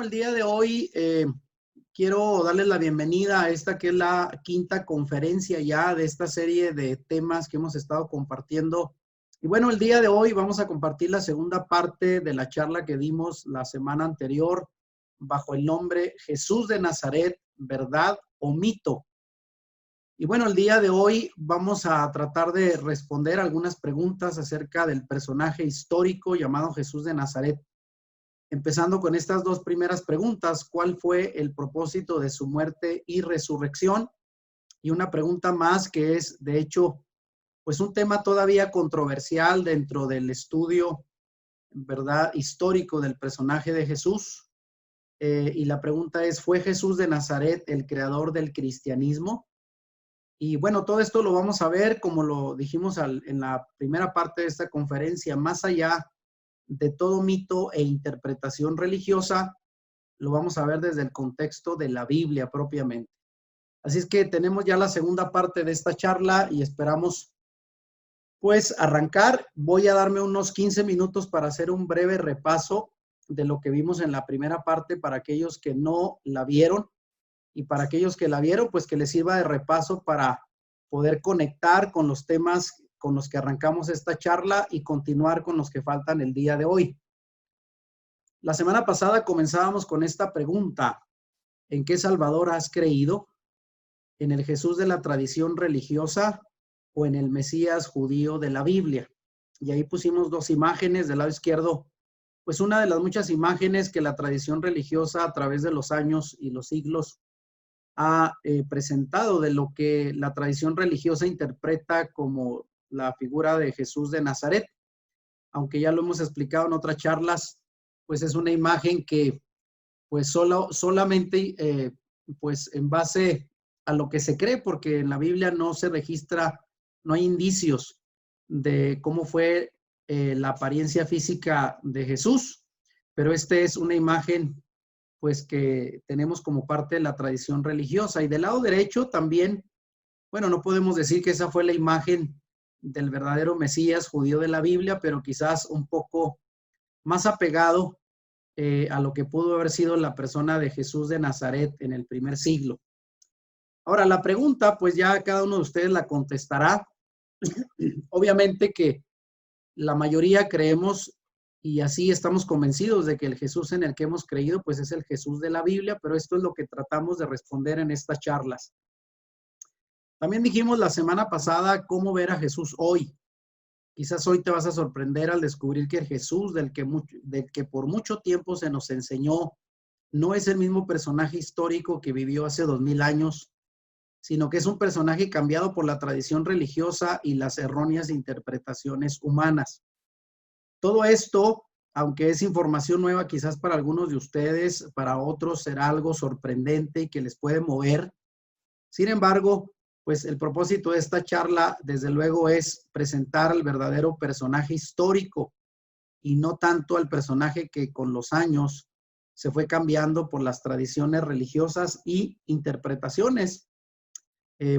el día de hoy quiero darles la bienvenida a esta que es la quinta conferencia ya de esta serie de temas que hemos estado compartiendo. Y bueno, el día de hoy vamos a compartir la segunda parte de la charla que dimos la semana anterior bajo el nombre Jesús de Nazaret, ¿verdad o mito? Y bueno, el día de hoy vamos a tratar de responder algunas preguntas acerca del personaje histórico llamado Jesús de Nazaret. Empezando con estas dos primeras preguntas, ¿cuál fue el propósito de su muerte y resurrección? Y una pregunta más que es, de hecho, pues un tema todavía controversial dentro del estudio, ¿verdad?, histórico del personaje de Jesús. Y la pregunta es, ¿fue Jesús de Nazaret el creador del cristianismo? Y bueno, todo esto lo vamos a ver, como lo dijimos en la primera parte de esta conferencia, más allá de todo mito e interpretación religiosa, lo vamos a ver desde el contexto de la Biblia propiamente. Así es que tenemos ya la segunda parte de esta charla y esperamos pues arrancar. Voy a darme unos 15 minutos para hacer un breve repaso de lo que vimos en la primera parte para aquellos que no la vieron y para aquellos que la vieron, pues que les sirva de repaso para poder conectar con los temas con los que arrancamos esta charla y continuar con los que faltan el día de hoy. La semana pasada comenzábamos con esta pregunta: ¿en qué Salvador has creído? ¿En el Jesús de la tradición religiosa o en el Mesías judío de la Biblia? Y ahí pusimos dos imágenes. Del lado izquierdo, pues una de las muchas imágenes que la tradición religiosa a través de los años y los siglos ha presentado de lo que la tradición religiosa interpreta como la figura de Jesús de Nazaret. Aunque ya lo hemos explicado en otras charlas, pues es una imagen que pues solamente pues en base a lo que se cree, porque en la Biblia no se registra, no hay indicios de cómo fue la apariencia física de Jesús, pero esta es una imagen pues que tenemos como parte de la tradición religiosa. Y del lado derecho también, bueno, no podemos decir que esa fue la imagen del verdadero Mesías judío de la Biblia, pero quizás un poco más apegado a lo que pudo haber sido la persona de Jesús de Nazaret en el primer siglo. Ahora, la pregunta, pues ya cada uno de ustedes la contestará. Obviamente que la mayoría creemos y así estamos convencidos de que el Jesús en el que hemos creído, pues es el Jesús de la Biblia, pero esto es lo que tratamos de responder en estas charlas. También dijimos la semana pasada cómo ver a Jesús hoy. Quizás hoy te vas a sorprender al descubrir que el Jesús del que por mucho tiempo se nos enseñó no es el mismo personaje histórico que vivió hace 2000 años, sino que es un personaje cambiado por la tradición religiosa y las erróneas interpretaciones humanas. Todo esto, aunque es información nueva quizás para algunos de ustedes, para otros será algo sorprendente y que les puede mover. Sin embargo, pues el propósito de esta charla, desde luego, es presentar al verdadero personaje histórico y no tanto al personaje que con los años se fue cambiando por las tradiciones religiosas y interpretaciones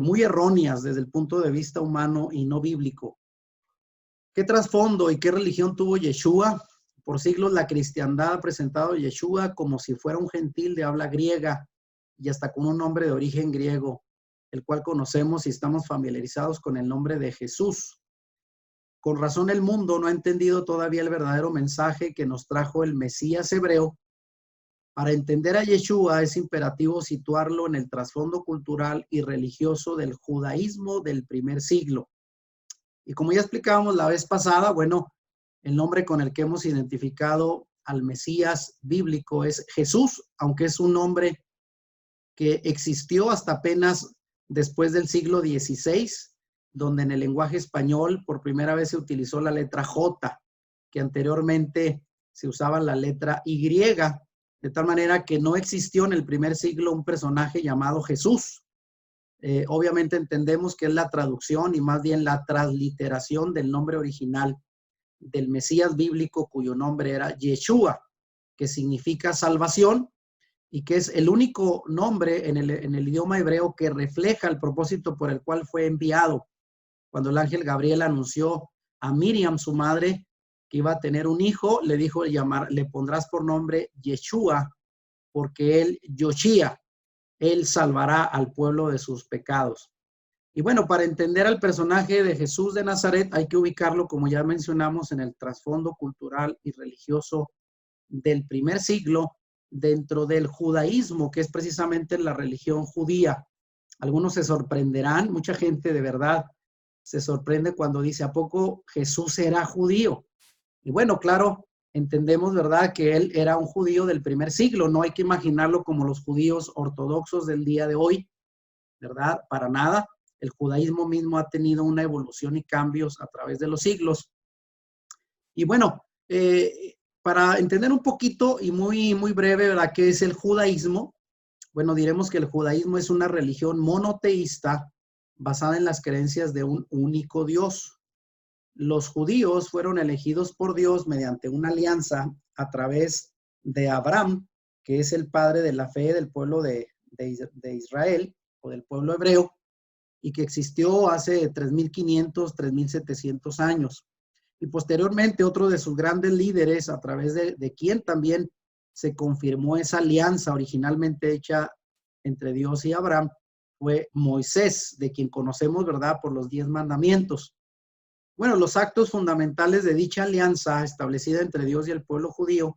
muy erróneas desde el punto de vista humano y no bíblico. ¿Qué trasfondo y qué religión tuvo Yeshua? Por siglos la cristiandad ha presentado a Yeshua como si fuera un gentil de habla griega y hasta con un nombre de origen griego, el cual conocemos y estamos familiarizados con el nombre de Jesús. Con razón el mundo no ha entendido todavía el verdadero mensaje que nos trajo el Mesías hebreo. Para entender a Yeshua es imperativo situarlo en el trasfondo cultural y religioso del judaísmo del primer siglo. Y como ya explicábamos la vez pasada, bueno, el nombre con el que hemos identificado al Mesías bíblico es Jesús, aunque es un nombre que existió hasta apenas después del siglo XVI, donde en el lenguaje español por primera vez se utilizó la letra J, que anteriormente se usaba la letra Y, de tal manera que no existió en el primer siglo un personaje llamado Jesús. Obviamente entendemos que es la traducción y más bien la transliteración del nombre original del Mesías bíblico, cuyo nombre era Yeshua, que significa salvación y que es el único nombre en el idioma hebreo que refleja el propósito por el cual fue enviado. Cuando el ángel Gabriel anunció a Miriam, su madre, que iba a tener un hijo, le dijo le pondrás por nombre Yeshua, porque él, Yoshía, él salvará al pueblo de sus pecados. Y bueno, para entender al personaje de Jesús de Nazaret hay que ubicarlo, como ya mencionamos, en el trasfondo cultural y religioso del primer siglo dentro del judaísmo, que es precisamente la religión judía. Algunos se sorprenderán, mucha gente de verdad se sorprende cuando dice, ¿a poco Jesús era judío? Y bueno, claro, entendemos, ¿verdad?, que él era un judío del primer siglo. No hay que imaginarlo como los judíos ortodoxos del día de hoy, ¿verdad? Para nada. El judaísmo mismo ha tenido una evolución y cambios a través de los siglos. Y bueno, para entender un poquito y muy breve, ¿verdad?, qué es el judaísmo. Bueno, diremos que el judaísmo es una religión monoteísta basada en las creencias de un único Dios. Los judíos fueron elegidos por Dios mediante una alianza a través de Abraham, que es el padre de la fe del pueblo de Israel o del pueblo hebreo, y que existió hace 3.500, 3.700 años. Y posteriormente otro de sus grandes líderes, a través de quien también se confirmó esa alianza originalmente hecha entre Dios y Abraham, fue Moisés, de quien conocemos, ¿verdad?, por los 10 mandamientos. Bueno, los actos fundamentales de dicha alianza establecida entre Dios y el pueblo judío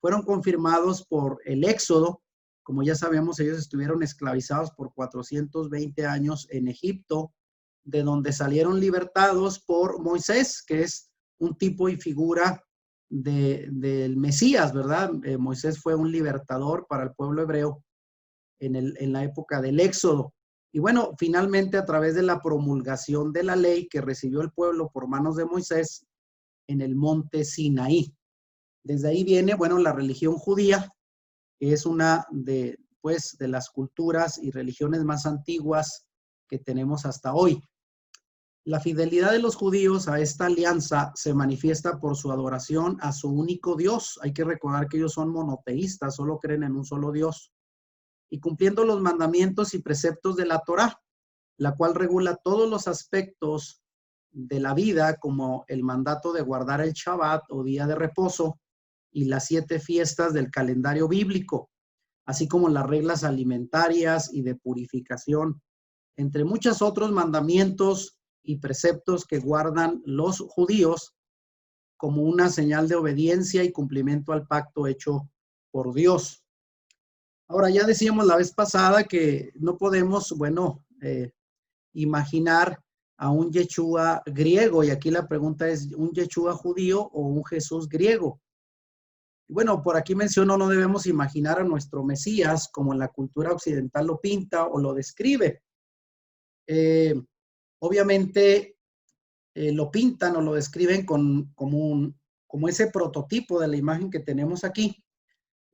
fueron confirmados por el Éxodo. Como ya sabemos, ellos estuvieron esclavizados por 420 años en Egipto, de donde salieron libertados por Moisés, que es un tipo y figura del Mesías, ¿verdad? Moisés fue un libertador para el pueblo hebreo en la época del Éxodo. Y bueno, finalmente a través de la promulgación de la ley que recibió el pueblo por manos de Moisés en el monte Sinaí. Desde ahí viene, bueno, la religión judía, que es una de las culturas y religiones más antiguas que tenemos hasta hoy. La fidelidad de los judíos a esta alianza se manifiesta por su adoración a su único Dios. Hay que recordar que ellos son monoteístas, solo creen en un solo Dios. Y cumpliendo los mandamientos y preceptos de la Torá, la cual regula todos los aspectos de la vida, como el mandato de guardar el Shabbat o día de reposo y las 7 fiestas del calendario bíblico, así como las reglas alimentarias y de purificación, entre muchos otros mandamientos y preceptos que guardan los judíos como una señal de obediencia y cumplimiento al pacto hecho por Dios. Ahora, ya decíamos la vez pasada que no podemos, imaginar a un Yeshua griego, y aquí la pregunta es, ¿un Yeshua judío o un Jesús griego? Bueno, por aquí menciono, no debemos imaginar a nuestro Mesías como la cultura occidental lo pinta o lo describe. Obviamente lo pintan o lo describen como ese prototipo de la imagen que tenemos aquí,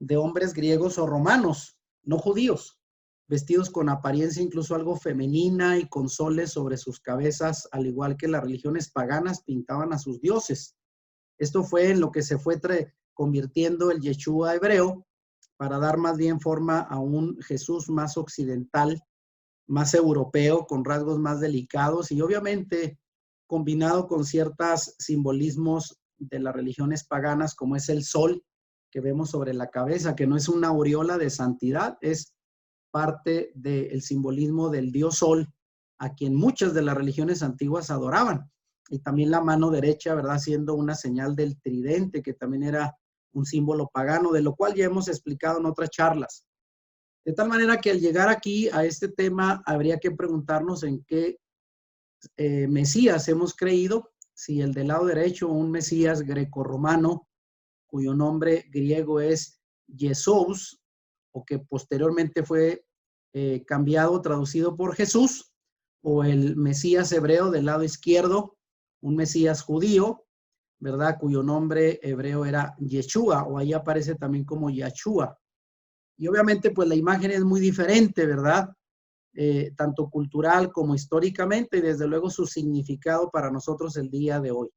de hombres griegos o romanos, no judíos, vestidos con apariencia incluso algo femenina y con soles sobre sus cabezas, al igual que las religiones paganas pintaban a sus dioses. Esto fue en lo que se fue convirtiendo el Yeshua hebreo para dar más bien forma a un Jesús más occidental, más europeo, con rasgos más delicados y obviamente combinado con ciertos simbolismos de las religiones paganas, como es el sol que vemos sobre la cabeza, que no es una aureola de santidad, es parte del simbolismo del dios sol, a quien muchas de las religiones antiguas adoraban. Y también la mano derecha, ¿verdad?, siendo una señal del tridente, que también era un símbolo pagano, de lo cual ya hemos explicado en otras charlas. De tal manera que al llegar aquí a este tema, habría que preguntarnos en qué Mesías hemos creído, si el del lado derecho, un Mesías grecorromano, cuyo nombre griego es Jesús, o que posteriormente fue cambiado, traducido por Jesús, o el Mesías hebreo del lado izquierdo, un Mesías judío, ¿verdad?, cuyo nombre hebreo era Yeshua, o ahí aparece también como Yahshua. Y obviamente, pues la imagen es muy diferente, ¿verdad? Tanto cultural como históricamente, y desde luego su significado para nosotros el día de hoy.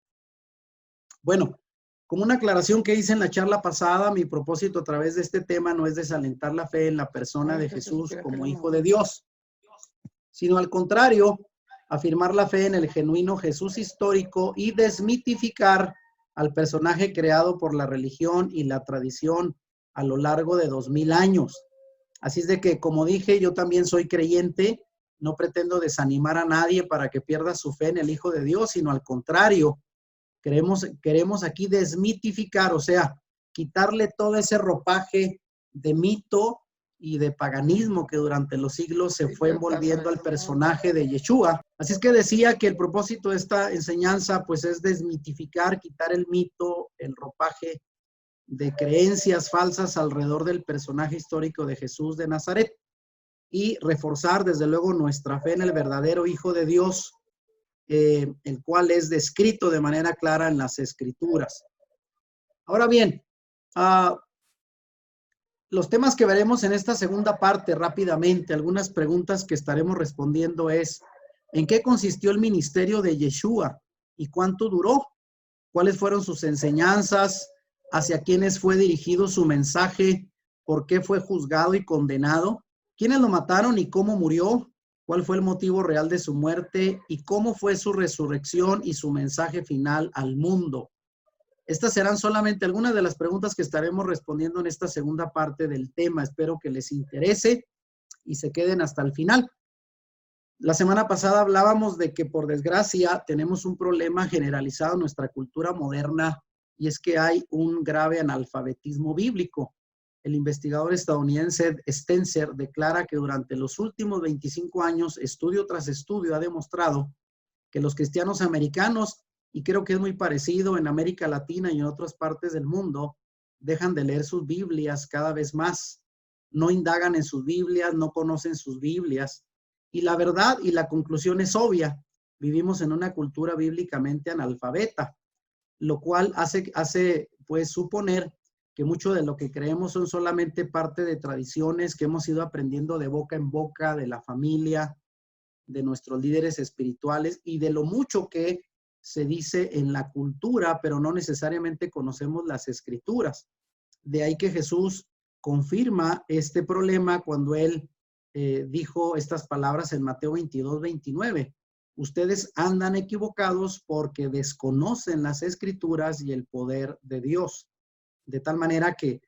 Bueno, como una aclaración que hice en la charla pasada, mi propósito a través de este tema no es desalentar la fe en la persona de Jesús como Hijo de Dios, sino al contrario, afirmar la fe en el genuino Jesús histórico y desmitificar al personaje creado por la religión y la tradición a lo largo de 2000 años. Así es de que, como dije, yo también soy creyente, no pretendo desanimar a nadie para que pierda su fe en el Hijo de Dios, sino al contrario, queremos aquí desmitificar, o sea, quitarle todo ese ropaje de mito y de paganismo que durante los siglos se fue envolviendo al personaje de Yeshua. Así es que decía que el propósito de esta enseñanza pues es desmitificar, quitar el mito, el ropaje de creencias falsas alrededor del personaje histórico de Jesús de Nazaret y reforzar desde luego nuestra fe en el verdadero Hijo de Dios, el cual es descrito de manera clara en las Escrituras. Ahora bien, los temas que veremos en esta segunda parte rápidamente, algunas preguntas que estaremos respondiendo es, ¿en qué consistió el ministerio de Yeshua y cuánto duró? ¿Cuáles fueron sus enseñanzas? ¿Hacia quiénes fue dirigido su mensaje? ¿Por qué fue juzgado y condenado? ¿Quiénes lo mataron y cómo murió? ¿Cuál fue el motivo real de su muerte? ¿Y cómo fue su resurrección y su mensaje final al mundo? Estas serán solamente algunas de las preguntas que estaremos respondiendo en esta segunda parte del tema. Espero que les interese y se queden hasta el final. La semana pasada hablábamos de que, por desgracia, tenemos un problema generalizado en nuestra cultura moderna y es que hay un grave analfabetismo bíblico. El investigador estadounidense Stenser declara que durante los últimos 25 años, estudio tras estudio ha demostrado que los cristianos americanos, y creo que es muy parecido en América Latina y en otras partes del mundo, dejan de leer sus Biblias cada vez más. No indagan en sus Biblias, no conocen sus Biblias. Y la verdad y la conclusión es obvia. Vivimos en una cultura bíblicamente analfabeta, lo cual hace pues suponer que mucho de lo que creemos son solamente parte de tradiciones que hemos ido aprendiendo de boca en boca, de la familia, de nuestros líderes espirituales y de lo mucho que se dice en la cultura, pero no necesariamente conocemos las escrituras. De ahí que Jesús confirma este problema cuando él dijo estas palabras en Mateo 22-29. Ustedes andan equivocados porque desconocen las escrituras y el poder de Dios. De tal manera que,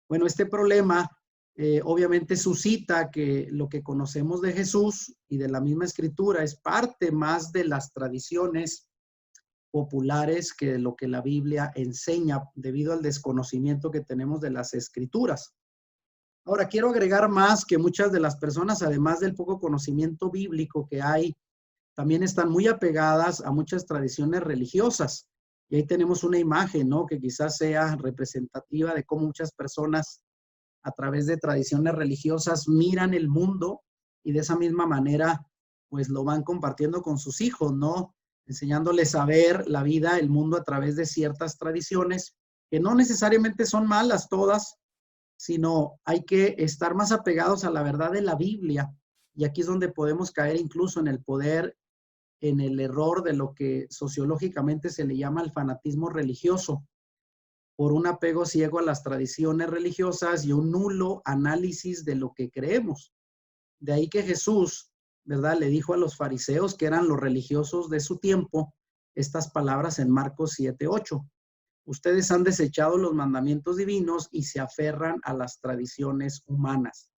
bueno, este problema obviamente suscita que lo que conocemos de Jesús y de la misma escritura es parte más de las tradiciones populares que de lo que la Biblia enseña debido al desconocimiento que tenemos de las escrituras. Ahora, quiero agregar más que muchas de las personas, además del poco conocimiento bíblico que hay, también están muy apegadas a muchas tradiciones religiosas. Y ahí tenemos una imagen, ¿no? Que quizás sea representativa de cómo muchas personas a través de tradiciones religiosas miran el mundo y de esa misma manera, pues lo van compartiendo con sus hijos, ¿no? Enseñándoles a ver la vida, el mundo a través de ciertas tradiciones que no necesariamente son malas todas, sino hay que estar más apegados a la verdad de la Biblia. Y aquí es donde podemos caer incluso en el poder, en el error de lo que sociológicamente se le llama el fanatismo religioso, por un apego ciego a las tradiciones religiosas y un nulo análisis de lo que creemos. De ahí que Jesús, ¿verdad?, le dijo a los fariseos, que eran los religiosos de su tiempo, estas palabras en Marcos 7:8. Ustedes han desechado los mandamientos divinos y se aferran a las tradiciones humanas.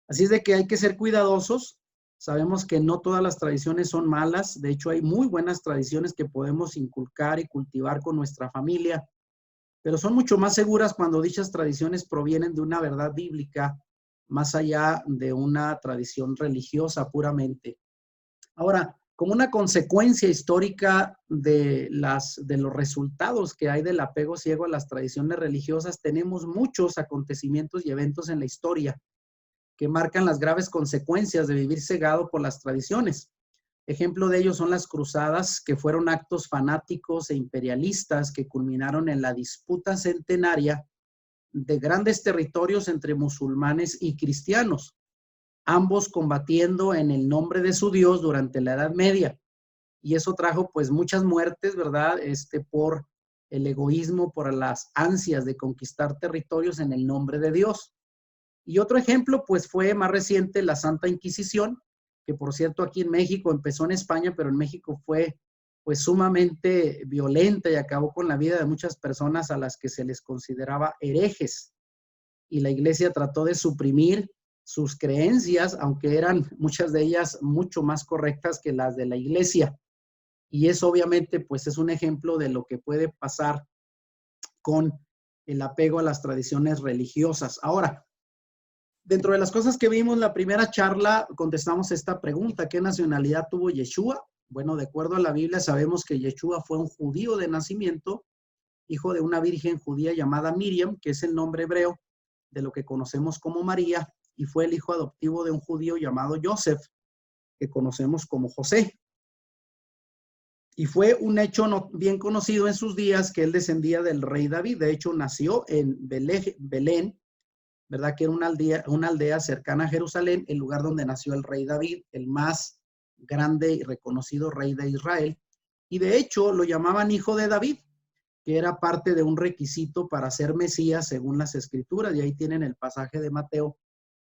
Así es de que hay que ser cuidadosos. Sabemos que no todas las tradiciones son malas. De hecho, hay muy buenas tradiciones que podemos inculcar y cultivar con nuestra familia, pero son mucho más seguras cuando dichas tradiciones provienen de una verdad bíblica, más allá de una tradición religiosa puramente. Ahora, como una consecuencia histórica de los resultados que hay del apego ciego a las tradiciones religiosas, tenemos muchos acontecimientos y eventos en la historia que marcan las graves consecuencias de vivir cegado por las tradiciones. Ejemplo de ello son las cruzadas, que fueron actos fanáticos e imperialistas que culminaron en la disputa centenaria de grandes territorios entre musulmanes y cristianos, ambos combatiendo en el nombre de su Dios durante la Edad Media. Y eso trajo pues muchas muertes, ¿verdad? Por el egoísmo, por las ansias de conquistar territorios en el nombre de Dios. Y otro ejemplo pues fue más reciente la Santa Inquisición, que por cierto aquí en México empezó en España, pero en México fue pues sumamente violenta y acabó con la vida de muchas personas a las que se les consideraba herejes. y la iglesia trató de suprimir sus creencias, aunque eran muchas de ellas mucho más correctas que las de la iglesia. Y eso obviamente pues es un ejemplo de lo que puede pasar con el apego a las tradiciones religiosas. Ahora, dentro de las cosas que vimos en la primera charla, contestamos esta pregunta: ¿qué nacionalidad tuvo Yeshua? Bueno, de acuerdo a la Biblia sabemos que Yeshua fue un judío de nacimiento, hijo de una virgen judía llamada Miriam, que es el nombre hebreo de lo que conocemos como María, y fue el hijo adoptivo de un judío llamado Joseph, que conocemos como José. Y fue un hecho bien conocido en sus días que él descendía del rey David. De hecho, nació en Belén, ¿verdad? Que era una aldea cercana a Jerusalén, el lugar donde nació el rey David, el más grande y reconocido rey de Israel. Y de hecho, lo llamaban hijo de David, que era parte de un requisito para ser Mesías según las Escrituras. Y ahí tienen el pasaje de Mateo,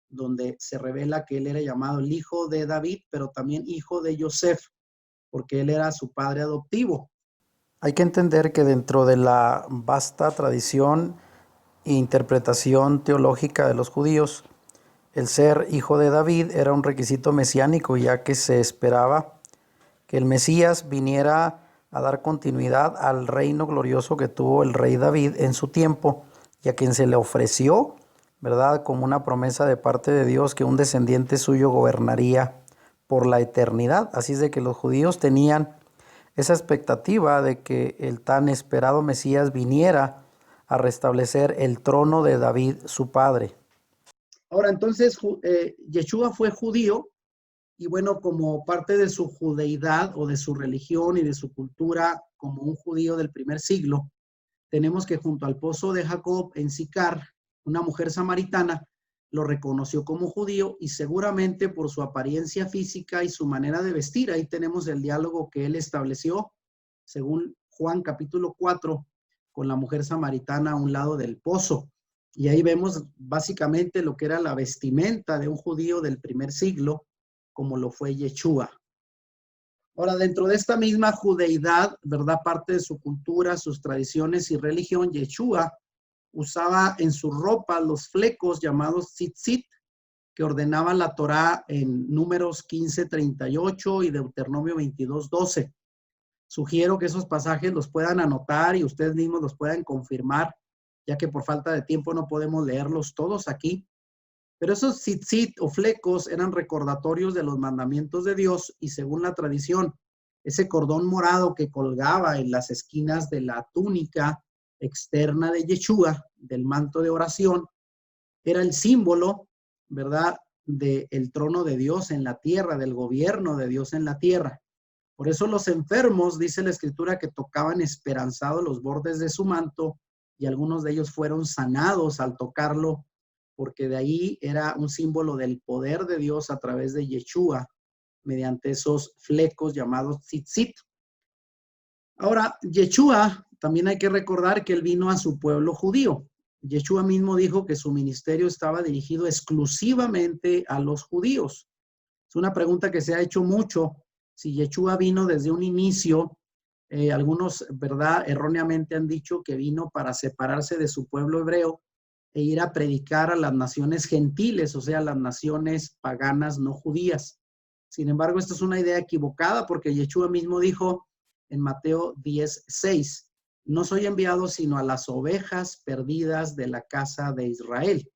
donde se revela que él era llamado el hijo de David, pero también hijo de Joseph, porque él era su padre adoptivo. Hay que entender que dentro de la vasta tradición e interpretación teológica de los judíos, el ser hijo de David era un requisito mesiánico, ya que se esperaba que el Mesías viniera a dar continuidad al reino glorioso que tuvo el rey David en su tiempo, y a quien se le ofreció, ¿verdad?, como una promesa de parte de Dios que un descendiente suyo gobernaría por la eternidad. Así es de que los judíos tenían esa expectativa de que el tan esperado Mesías viniera a restablecer el trono de David, su padre. Ahora, entonces, Yeshua fue judío, y bueno, como parte de su judeidad o de su religión y de su cultura como un judío del primer siglo, tenemos que junto al pozo de Jacob en Sicar, una mujer samaritana lo reconoció como judío, y seguramente por su apariencia física y su manera de vestir. Ahí tenemos el diálogo que él estableció, según Juan capítulo 4, con la mujer samaritana a un lado del pozo. Y ahí vemos básicamente lo que era la vestimenta de un judío del primer siglo, como lo fue Yeshua. Ahora, dentro de esta misma judeidad, ¿verdad? Parte de su cultura, sus tradiciones y religión, Yeshua usaba en su ropa los flecos llamados tzitzit, que ordenaba la Torá en Números 15:38 y Deuteronomio 22:12. Sugiero que esos pasajes los puedan anotar y ustedes mismos los puedan confirmar, ya que por falta de tiempo no podemos leerlos todos aquí. Pero esos tzitzit o flecos eran recordatorios de los mandamientos de Dios, y según la tradición, ese cordón morado que colgaba en las esquinas de la túnica externa de Yeshua, del manto de oración, era el símbolo, ¿verdad?, del trono de Dios en la tierra, del gobierno de Dios en la tierra. Por eso los enfermos, dice la Escritura, que tocaban esperanzados los bordes de su manto, y algunos de ellos fueron sanados al tocarlo, porque de ahí era un símbolo del poder de Dios a través de Yeshua, mediante esos flecos llamados tzitzit. Ahora, Yeshua, también hay que recordar que él vino a su pueblo judío. Yeshua mismo dijo que su ministerio estaba dirigido exclusivamente a los judíos. Es una pregunta que se ha hecho mucho, si Yeshua vino desde un inicio. Algunos, ¿verdad?, erróneamente han dicho que vino para separarse de su pueblo hebreo e ir a predicar a las naciones gentiles, o sea, las naciones paganas no judías. Sin embargo, esto es una idea equivocada, porque Yeshua mismo dijo en Mateo 10:6, no soy enviado sino a las ovejas perdidas de la casa de Israel.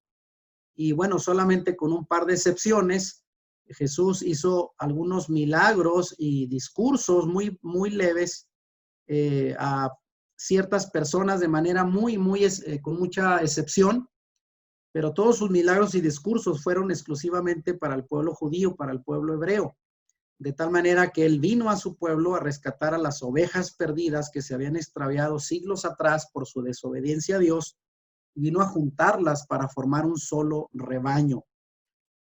Y bueno, solamente con un par de excepciones, Jesús hizo algunos milagros y discursos muy, muy leves a ciertas personas de manera con mucha excepción, pero todos sus milagros y discursos fueron exclusivamente para el pueblo judío, para el pueblo hebreo, de tal manera que él vino a su pueblo a rescatar a las ovejas perdidas que se habían extraviado siglos atrás por su desobediencia a Dios, y vino a juntarlas para formar un solo rebaño.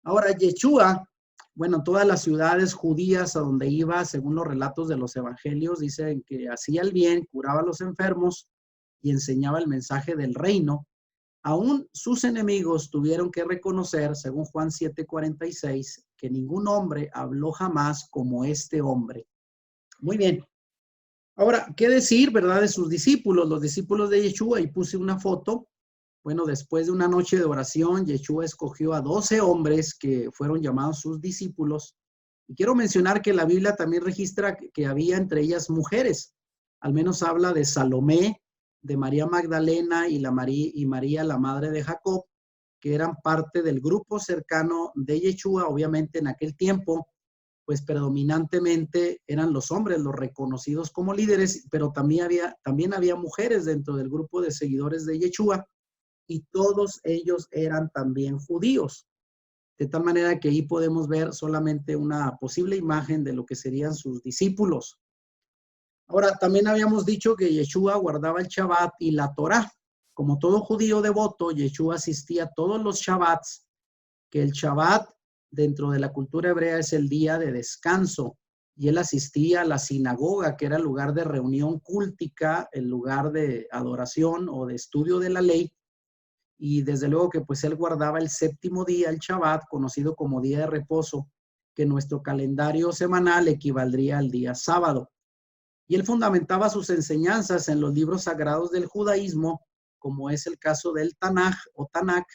Ahora, Yeshua, bueno, todas las ciudades judías a donde iba, según los relatos de los evangelios, dicen que hacía el bien, curaba a los enfermos y enseñaba el mensaje del reino. Aún sus enemigos tuvieron que reconocer, según Juan 7:46, que ningún hombre habló jamás como este hombre. Muy bien. Ahora, ¿qué decir, verdad, de sus discípulos? Los discípulos de Yeshua, y puse una foto. Bueno, después de una noche de oración, Yeshua escogió a 12 hombres que fueron llamados sus discípulos. Y quiero mencionar que la Biblia también registra que había entre ellas mujeres. Al menos habla de Salomé, de María Magdalena y María, la madre de Jacob, que eran parte del grupo cercano de Yeshua. Obviamente en aquel tiempo, pues predominantemente eran los hombres los reconocidos como líderes, pero también había mujeres dentro del grupo de seguidores de Yeshua, y todos ellos eran también judíos. De tal manera que ahí podemos ver solamente una posible imagen de lo que serían sus discípulos. Ahora, también habíamos dicho que Yeshua guardaba el Shabbat y la Torá. Como todo judío devoto, Yeshua asistía a todos los Shabbats, que el Shabbat dentro de la cultura hebrea es el día de descanso, y él asistía a la sinagoga, que era el lugar de reunión cúltica, el lugar de adoración o de estudio de la ley, y desde luego que pues él guardaba el séptimo día, el Shabbat, conocido como día de reposo, que en nuestro calendario semanal equivaldría al día sábado. Y él fundamentaba sus enseñanzas en los libros sagrados del judaísmo, como es el caso del Tanaj o Tanakh,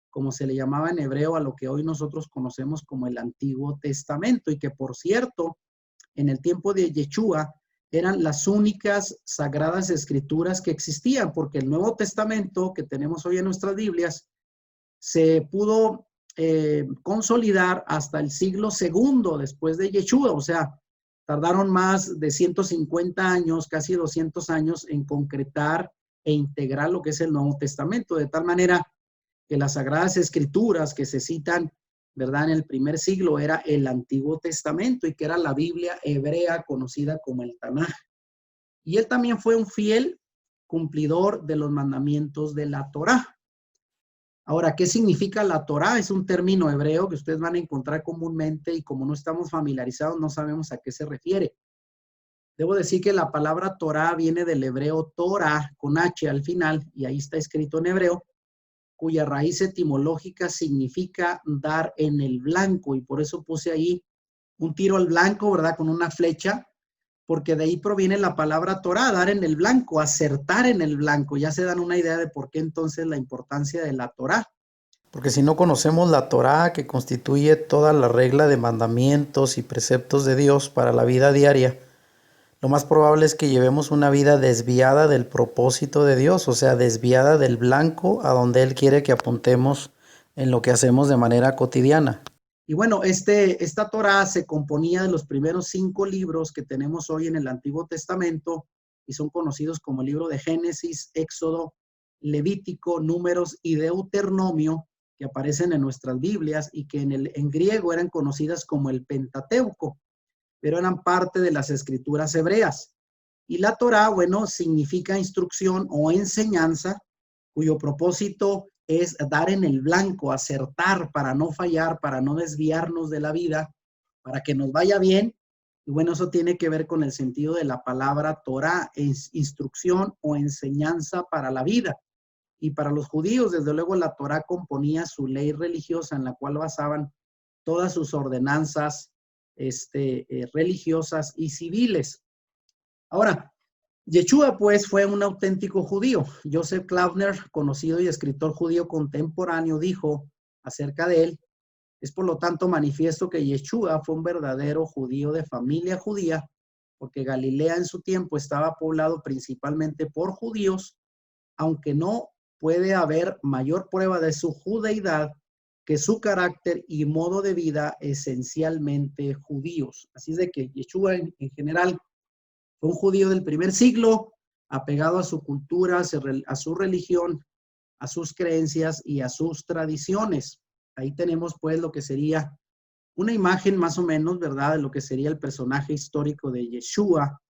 como se le llamaba en hebreo a lo que hoy nosotros conocemos como el Antiguo Testamento, y que por cierto, en el tiempo de Yeshua, eran las únicas sagradas escrituras que existían, porque el Nuevo Testamento que tenemos hoy en nuestras Biblias se pudo consolidar hasta el siglo segundo después de Yeshua, o sea, tardaron más de 150 años, casi 200 años en concretar e integrar lo que es el Nuevo Testamento, de tal manera que las sagradas escrituras que se citan, ¿verdad? En el primer siglo era el Antiguo Testamento, y que era la Biblia hebrea conocida como el Tanaj. Y él también fue un fiel cumplidor de los mandamientos de la Torá. Ahora, ¿qué significa la Torá? Es un término hebreo que ustedes van a encontrar comúnmente, y como no estamos familiarizados, no sabemos a qué se refiere. Debo decir que la palabra Torá viene del hebreo Torah, con H al final, y ahí está escrito en hebreo, cuya raíz etimológica significa dar en el blanco, y por eso puse ahí un tiro al blanco, ¿verdad? Con una flecha, porque de ahí proviene la palabra Torah, dar en el blanco, acertar en el blanco. Ya se dan una idea de por qué entonces la importancia de la Torah. Porque si no conocemos la Torá, que constituye toda la regla de mandamientos y preceptos de Dios para la vida diaria, lo más probable es que llevemos una vida desviada del propósito de Dios, o sea, desviada del blanco a donde Él quiere que apuntemos en lo que hacemos de manera cotidiana. Y bueno, esta Torá se componía de los primeros 5 libros que tenemos hoy en el Antiguo Testamento, y son conocidos como el libro de Génesis, Éxodo, Levítico, Números y Deuteronomio, que aparecen en nuestras Biblias, y que en griego eran conocidas como el Pentateuco, pero eran parte de las escrituras hebreas. Y la Torá, bueno, significa instrucción o enseñanza, cuyo propósito es dar en el blanco, acertar para no fallar, para no desviarnos de la vida, para que nos vaya bien. Y bueno, eso tiene que ver con el sentido de la palabra Torá, es instrucción o enseñanza para la vida. Y para los judíos, desde luego, la Torá componía su ley religiosa, en la cual basaban todas sus ordenanzas religiosas y civiles. Ahora, Yeshua, pues, fue un auténtico judío. Joseph Klausner, conocido y escritor judío contemporáneo, dijo acerca de él: es por lo tanto manifiesto que Yeshua fue un verdadero judío de familia judía, porque Galilea en su tiempo estaba poblado principalmente por judíos, aunque no puede haber mayor prueba de su judeidad que su carácter y modo de vida esencialmente judíos. Así es de que Yeshua en general fue un judío del primer siglo, apegado a su cultura, a su religión, a sus creencias y a sus tradiciones. Ahí tenemos pues lo que sería una imagen más o menos, ¿verdad?, de lo que sería el personaje histórico de Yeshua,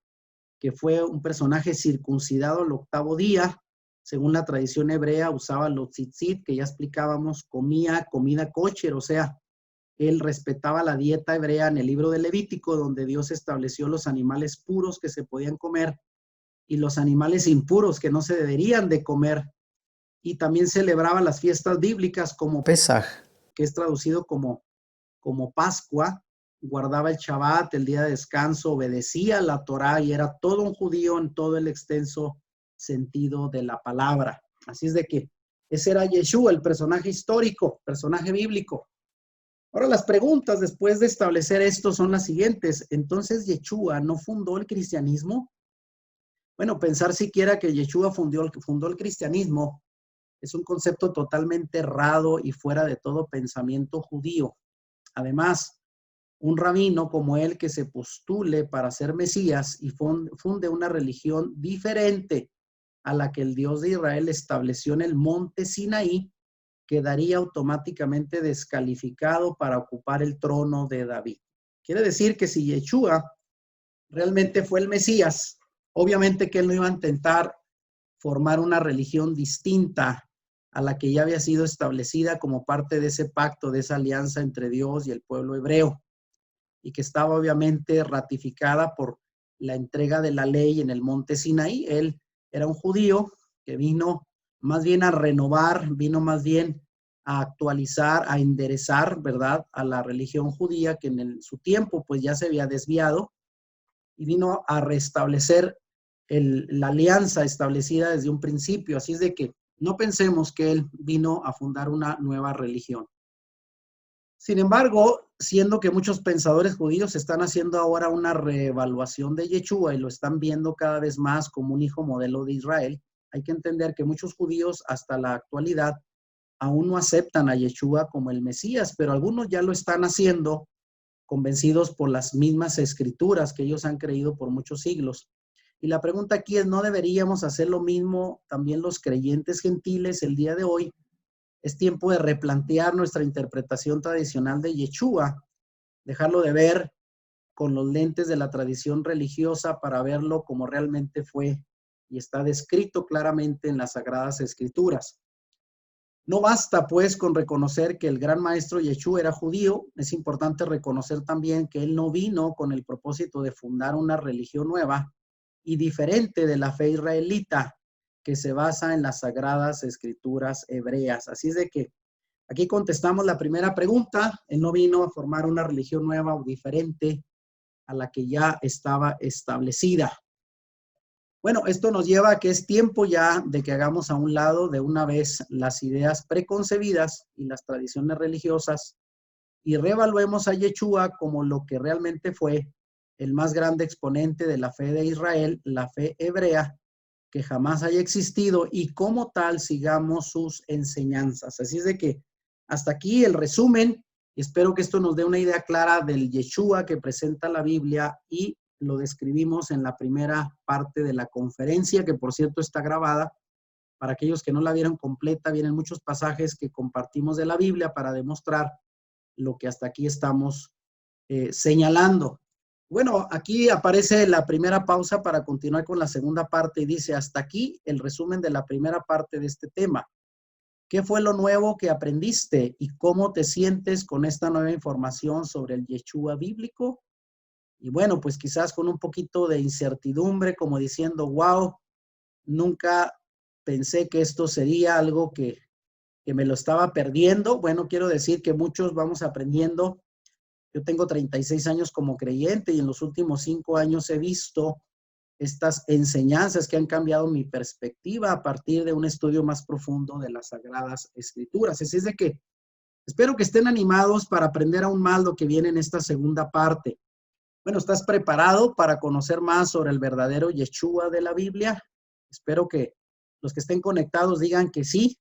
que fue un personaje circuncidado al 8º día. Según la tradición hebrea, usaba los tzitzit, que ya explicábamos, comía comida kosher, o sea, él respetaba la dieta hebrea en el libro de Levítico, donde Dios estableció los animales puros que se podían comer y los animales impuros que no se deberían de comer. Y también celebraba las fiestas bíblicas como Pesaj. que es traducido como Pascua, guardaba el Shabbat, el día de descanso, obedecía la Torá, y era todo un judío en todo el extenso sentido de la palabra. Así es de que Ese era Yeshua, el personaje histórico, personaje bíblico. Ahora las preguntas después de establecer esto son las siguientes. Entonces, ¿Yeshua no fundó el cristianismo? Bueno, pensar siquiera que Yeshua fundó el cristianismo es un concepto totalmente errado y fuera de todo pensamiento judío. Además, un rabino como él que se postule para ser Mesías y funde una religión diferente a la que el Dios de Israel estableció en el monte Sinaí, quedaría automáticamente descalificado para ocupar el trono de David. Quiere decir que si Yeshua realmente fue el Mesías, obviamente que él no iba a intentar formar una religión distinta a la que ya había sido establecida como parte de ese pacto, de esa alianza entre Dios y el pueblo hebreo, y que estaba obviamente ratificada por la entrega de la ley en el monte Sinaí. Él era un judío que vino más bien a renovar, vino más bien a actualizar, a enderezar, ¿verdad?, a la religión judía que en su tiempo pues ya se había desviado, y vino a restablecer la alianza establecida desde un principio. Así es de que no pensemos que él vino a fundar una nueva religión. Sin embargo, siendo que muchos pensadores judíos están haciendo ahora una reevaluación de Yeshua y lo están viendo cada vez más como un hijo modelo de Israel, hay que entender que muchos judíos hasta la actualidad aún no aceptan a Yeshua como el Mesías, pero algunos ya lo están haciendo convencidos por las mismas escrituras que ellos han creído por muchos siglos. Y la pregunta aquí es, ¿no deberíamos hacer lo mismo también los creyentes gentiles el día de hoy? Es tiempo de replantear nuestra interpretación tradicional de Yeshua, dejarlo de ver con los lentes de la tradición religiosa para verlo como realmente fue y está descrito claramente en las Sagradas Escrituras. No basta pues con reconocer que el gran maestro Yeshua era judío, es importante reconocer también que él no vino con el propósito de fundar una religión nueva y diferente de la fe israelita que se basa en las Sagradas Escrituras hebreas. Así es de que aquí contestamos la primera pregunta. Él no vino a formar una religión nueva o diferente a la que ya estaba establecida. Bueno, esto nos lleva a que es tiempo ya de que hagamos a un lado de una vez las ideas preconcebidas y las tradiciones religiosas y reevaluemos a Yeshua como lo que realmente fue el más grande exponente de la fe de Israel, la fe hebrea, que jamás haya existido, y como tal sigamos sus enseñanzas. Así es de que hasta aquí el resumen. Espero que esto nos dé una idea clara del Yeshua que presenta la Biblia y lo describimos en la primera parte de la conferencia, que por cierto está grabada. Para aquellos que no la vieron completa, vienen muchos pasajes que compartimos de la Biblia para demostrar lo que hasta aquí estamos señalando. Bueno, aquí aparece la primera pausa para continuar con la segunda parte y dice, hasta aquí el resumen de la primera parte de este tema. ¿Qué fue lo nuevo que aprendiste y cómo te sientes con esta nueva información sobre el Yeshua bíblico? Y bueno, pues quizás con un poquito de incertidumbre, como diciendo, wow, nunca pensé que esto sería algo que me lo estaba perdiendo. Bueno, quiero decir que muchos vamos aprendiendo. Yo tengo 36 años como creyente y en los últimos 5 años he visto estas enseñanzas que han cambiado mi perspectiva a partir de un estudio más profundo de las Sagradas Escrituras. Así es de que espero que estén animados para aprender aún más lo que viene en esta segunda parte. Bueno, ¿estás preparado para conocer más sobre el verdadero Yeshua de la Biblia? Espero que los que estén conectados digan que sí,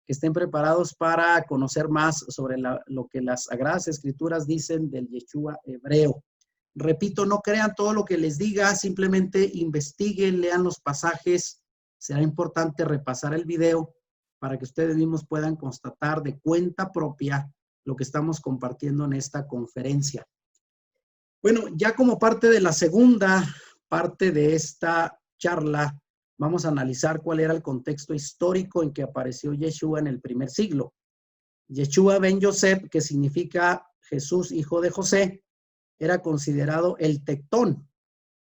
que estén preparados para conocer más sobre lo que las Sagradas Escrituras dicen del Yeshua hebreo. Repito, no crean todo lo que les diga, simplemente investiguen, lean los pasajes. Será importante repasar el video para que ustedes mismos puedan constatar de cuenta propia lo que estamos compartiendo en esta conferencia. Bueno, ya como parte de la segunda parte de esta charla, vamos a analizar cuál era el contexto histórico en que apareció Yeshua en el primer siglo. Yeshua ben Yosef, que significa Jesús, hijo de José, era considerado el tectón,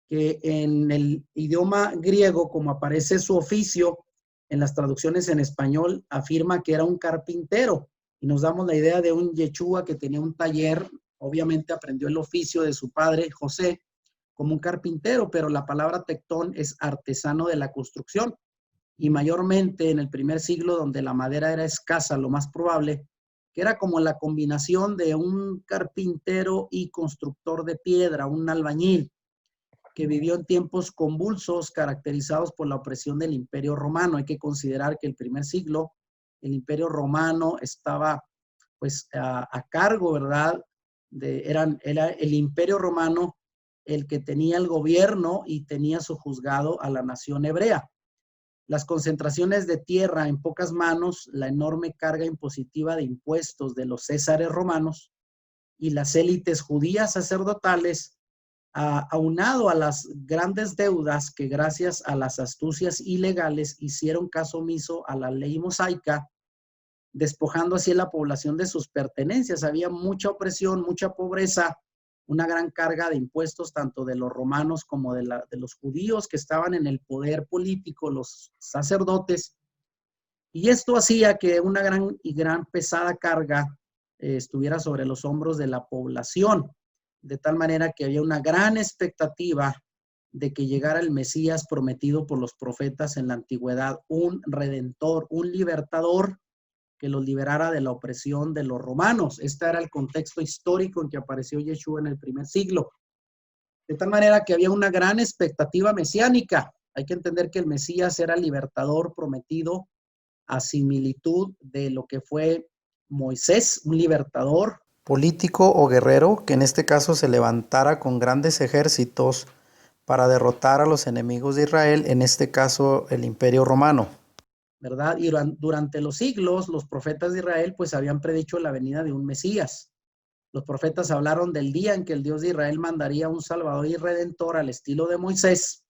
que en el idioma griego, como aparece su oficio en las traducciones en español, afirma que era un carpintero. Y nos damos la idea de un Yeshua que tenía un taller, obviamente aprendió el oficio de su padre, José, como un carpintero, pero la palabra tectón es artesano de la construcción. y mayormente en el primer siglo donde la madera era escasa, lo más probable, que era como la combinación de un carpintero y constructor de piedra, un albañil, que vivió en tiempos convulsos caracterizados por la opresión del Imperio Romano. Hay que considerar que el primer siglo, el Imperio Romano estaba pues a cargo, ¿verdad? Era el Imperio Romano el que tenía el gobierno y tenía su juzgado a la nación hebrea. Las concentraciones de tierra en pocas manos, la enorme carga impositiva de impuestos de los césares romanos y las élites judías sacerdotales, aunado a las grandes deudas que gracias a las astucias ilegales hicieron caso omiso a la ley mosaica, despojando así a la población de sus pertenencias. Había mucha opresión, mucha pobreza, una gran carga de impuestos, tanto de los romanos como de los judíos que estaban en el poder político, los sacerdotes, y esto hacía que una gran pesada carga estuviera sobre los hombros de la población, de tal manera que había una gran expectativa de que llegara el Mesías prometido por los profetas en la antigüedad, un redentor, un libertador que los liberara de la opresión de los romanos. Este era el contexto histórico en que apareció Yeshua en el primer siglo. De tal manera que había una gran expectativa mesiánica. Hay que entender que el Mesías era el libertador prometido a similitud de lo que fue Moisés, un libertador. Político o guerrero que en este caso se levantara con grandes ejércitos para derrotar a los enemigos de Israel, en este caso el Imperio Romano. ¿Verdad? Y durante los siglos, los profetas de Israel pues habían predicho la venida de un Mesías. Los profetas hablaron del día en que el Dios de Israel mandaría un Salvador y Redentor al estilo de Moisés.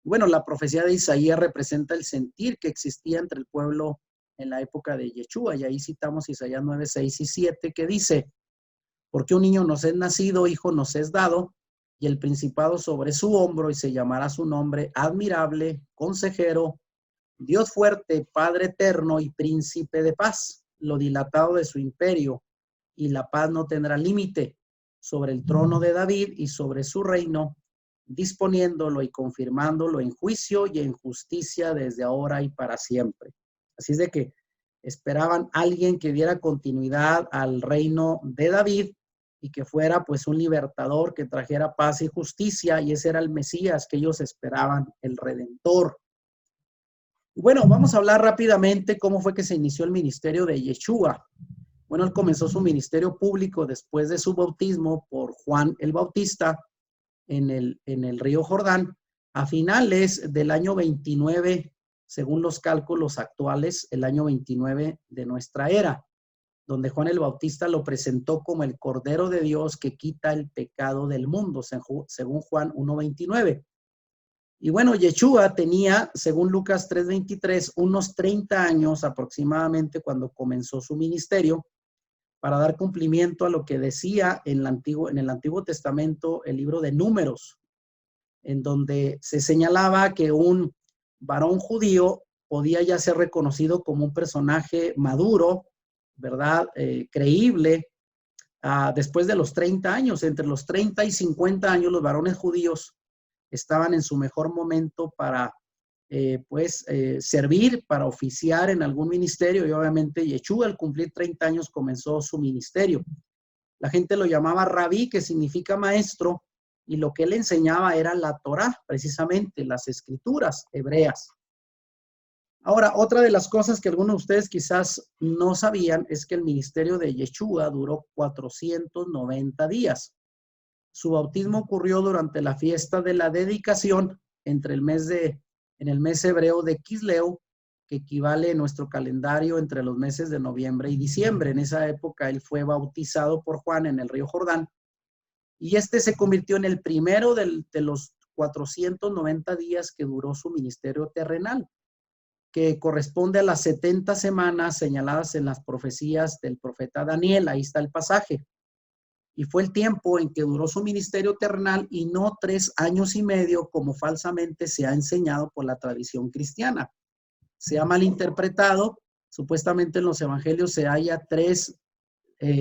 Bueno, la profecía de Isaías representa el sentir que existía entre el pueblo en la época de Yeshua, y ahí citamos Isaías 9, 6 y 7, que dice: porque un niño nos es nacido, hijo nos es dado, y el principado sobre su hombro, y se llamará su nombre admirable, consejero, Dios fuerte, Padre eterno y príncipe de paz. Lo dilatado de su imperio y la paz no tendrá límite sobre el trono de David y sobre su reino, disponiéndolo y confirmándolo en juicio y en justicia desde ahora y para siempre. Así es de que esperaban alguien que diera continuidad al reino de David y que fuera pues un libertador que trajera paz y justicia, y ese era el Mesías que ellos esperaban, el Redentor. Bueno, vamos a hablar rápidamente cómo fue que se inició el ministerio de Yeshua. Bueno, él comenzó su ministerio público después de su bautismo por Juan el Bautista en el río Jordán, a finales del año 29, según los cálculos actuales, el año 29 de nuestra era, donde Juan el Bautista lo presentó como el Cordero de Dios que quita el pecado del mundo, según Juan 1:29. Y bueno, Yeshua tenía, según Lucas 3:23, unos 30 años aproximadamente cuando comenzó su ministerio, para dar cumplimiento a lo que decía en el Antiguo Testamento, el libro de Números, en donde se señalaba que un varón judío podía ya ser reconocido como un personaje maduro, ¿verdad? Creíble, después de los 30 años. Entre los 30 y 50 años, los varones judíos estaban en su mejor momento para servir, para oficiar en algún ministerio, y obviamente Yeshua al cumplir 30 años comenzó su ministerio. La gente lo llamaba rabí, que significa maestro, y lo que él enseñaba era la Torá, precisamente las escrituras hebreas. Ahora, otra de las cosas que algunos de ustedes quizás no sabían es que el ministerio de Yeshua duró 490 días. Su bautismo ocurrió durante la fiesta de la dedicación en el mes hebreo de Kisleu, que equivale en nuestro calendario entre los meses de noviembre y diciembre. En esa época él fue bautizado por Juan en el río Jordán, y este se convirtió en el primero de los 490 días que duró su ministerio terrenal, que corresponde a las 70 semanas señaladas en las profecías del profeta Daniel. Ahí está el pasaje. Y fue el tiempo en que duró su ministerio terrenal, y no 3 años y medio como falsamente se ha enseñado por la tradición cristiana. Se ha malinterpretado. Supuestamente en los evangelios se halla 3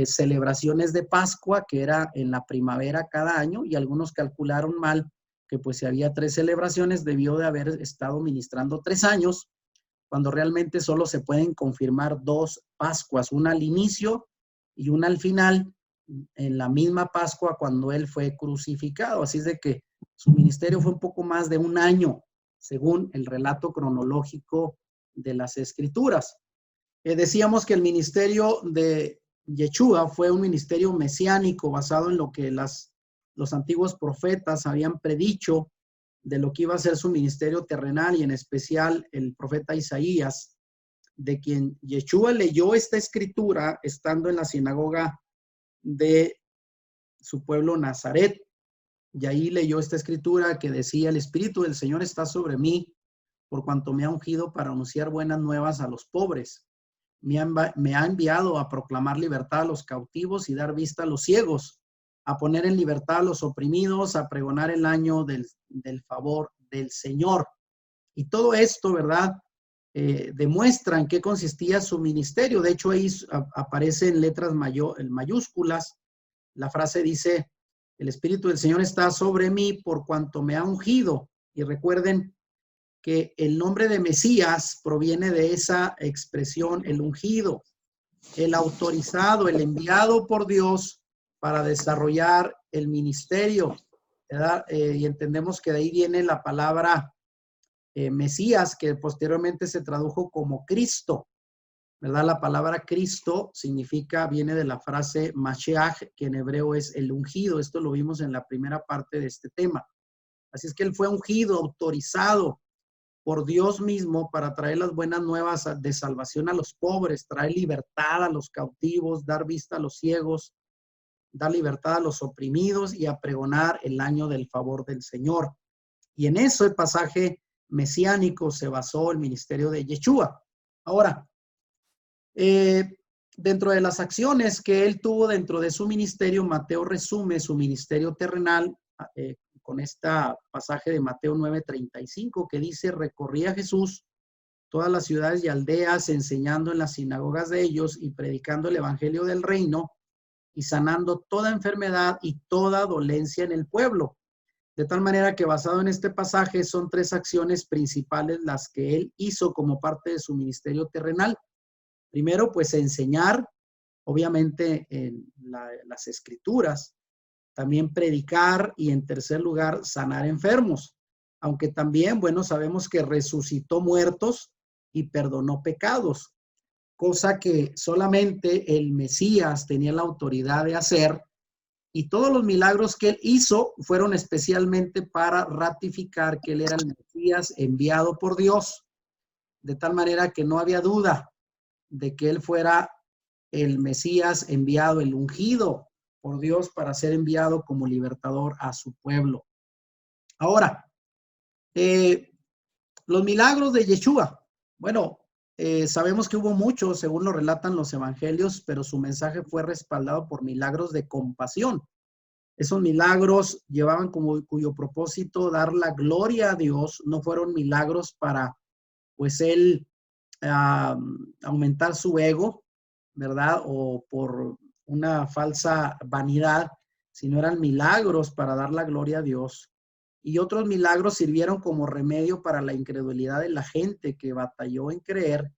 celebraciones de Pascua, que era en la primavera cada año, y algunos calcularon mal que pues si había 3 celebraciones debió de haber estado ministrando 3 años, cuando realmente solo se pueden confirmar dos Pascuas, una al inicio y una al final, en la misma Pascua cuando él fue crucificado. Así es de que su ministerio fue un poco más de un año, según el relato cronológico de las Escrituras. Decíamos que el ministerio de Yeshua fue un ministerio mesiánico basado en lo que los antiguos profetas habían predicho de lo que iba a ser su ministerio terrenal, y en especial el profeta Isaías, de quien Yeshua leyó esta escritura estando en la sinagoga de su pueblo Nazaret. Y ahí leyó esta escritura que decía: el Espíritu del Señor está sobre mí, por cuanto me ha ungido para anunciar buenas nuevas a los pobres. Me ha enviado a proclamar libertad a los cautivos y dar vista a los ciegos, a poner en libertad a los oprimidos, a pregonar el año del favor del Señor. Y todo esto, ¿verdad? Demuestra en qué consistía su ministerio. De hecho, ahí aparece en letras en mayúsculas. La frase dice: el Espíritu del Señor está sobre mí por cuanto me ha ungido. Y recuerden que el nombre de Mesías proviene de esa expresión, el ungido, el autorizado, el enviado por Dios para desarrollar el ministerio, ¿verdad? Y entendemos que de ahí viene la palabra Mesías, que posteriormente se tradujo como Cristo, ¿verdad? La palabra Cristo viene de la frase Mashiach, que en hebreo es el ungido. Esto lo vimos en la primera parte de este tema. Así es que él fue ungido, autorizado por Dios mismo para traer las buenas nuevas de salvación a los pobres, traer libertad a los cautivos, dar vista a los ciegos, dar libertad a los oprimidos y a pregonar el año del favor del Señor. Y en eso el pasaje mesiánico se basó el ministerio de Yeshua. Ahora, dentro de las acciones que él tuvo dentro de su ministerio, Mateo resume su ministerio terrenal con este pasaje de Mateo 9:35 que dice: recorría Jesús todas las ciudades y aldeas, enseñando en las sinagogas de ellos y predicando el evangelio del reino y sanando toda enfermedad y toda dolencia en el pueblo. De tal manera que, basado en este pasaje, son tres acciones principales las que él hizo como parte de su ministerio terrenal. Primero, pues enseñar, obviamente, en las escrituras. También predicar, y en tercer lugar, sanar enfermos. Aunque también, bueno, sabemos que resucitó muertos y perdonó pecados, cosa que solamente el Mesías tenía la autoridad de hacer. Y todos los milagros que él hizo fueron especialmente para ratificar que él era el Mesías enviado por Dios, de tal manera que no había duda de que él fuera el Mesías enviado, el ungido por Dios para ser enviado como libertador a su pueblo. Ahora, los milagros de Yeshua. Bueno, sabemos que hubo muchos, según lo relatan los evangelios, pero su mensaje fue respaldado por milagros de compasión. Esos milagros llevaban cuyo propósito dar la gloria a Dios. No fueron milagros para, pues, él aumentar su ego, ¿verdad? O por una falsa vanidad, sino eran milagros para dar la gloria a Dios. Y otros milagros sirvieron como remedio para la incredulidad de la gente que batalló en creer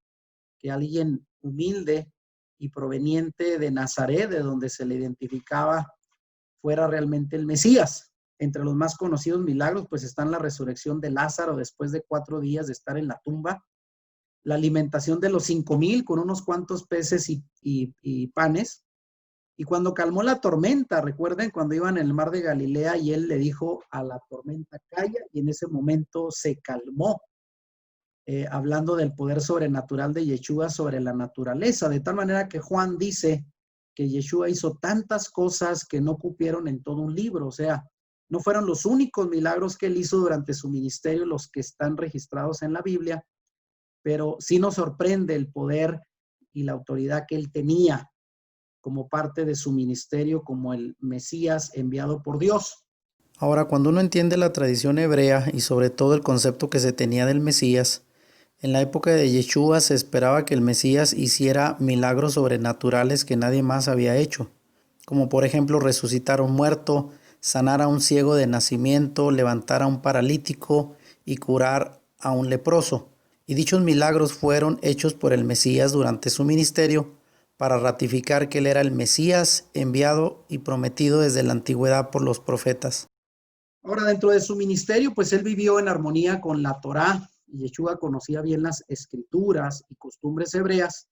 que alguien humilde y proveniente de Nazaret, de donde se le identificaba, fuera realmente el Mesías. Entre los más conocidos milagros, pues están la resurrección de Lázaro después de 4 días de estar en la tumba, la alimentación de los 5,000 con unos cuantos peces y panes, y cuando calmó la tormenta. Recuerden cuando iban en el mar de Galilea y él le dijo a la tormenta: calla, y en ese momento se calmó, hablando del poder sobrenatural de Yeshua sobre la naturaleza, de tal manera que Juan dice que Yeshua hizo tantas cosas que no cupieron en todo un libro. O sea, no fueron los únicos milagros que él hizo durante su ministerio los que están registrados en la Biblia, pero sí nos sorprende el poder y la autoridad que él tenía como parte de su ministerio como el Mesías enviado por Dios. Ahora, cuando uno entiende la tradición hebrea y sobre todo el concepto que se tenía del Mesías, en la época de Yeshua se esperaba que el Mesías hiciera milagros sobrenaturales que nadie más había hecho, como por ejemplo resucitar a un muerto, sanar a un ciego de nacimiento, levantar a un paralítico y curar a un leproso. Y dichos milagros fueron hechos por el Mesías durante su ministerio para ratificar que él era el Mesías enviado y prometido desde la antigüedad por los profetas. Ahora, dentro de su ministerio, pues él vivió en armonía con la Torá, y Yeshua conocía bien las escrituras y costumbres hebreas,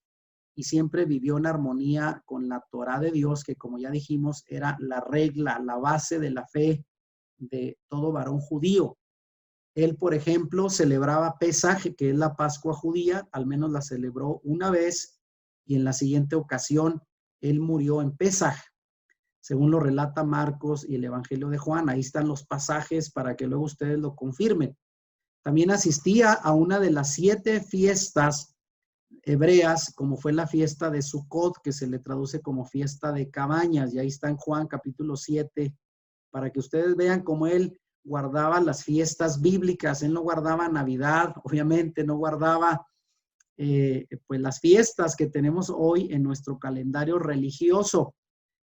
y siempre vivió en armonía con la Torá de Dios, que como ya dijimos, era la regla, la base de la fe de todo varón judío. Él, por ejemplo, celebraba Pesaj, que es la Pascua judía, al menos la celebró una vez, y en la siguiente ocasión él murió en Pesaj, según lo relata Marcos y el Evangelio de Juan. Ahí están los pasajes para que luego ustedes lo confirmen. También asistía a una de las 7 fiestas hebreas, como fue la fiesta de Sukkot, que se le traduce como fiesta de cabañas, y ahí está en Juan capítulo 7, para que ustedes vean cómo él guardaba las fiestas bíblicas. Él no guardaba Navidad, obviamente, no guardaba pues las fiestas que tenemos hoy en nuestro calendario religioso.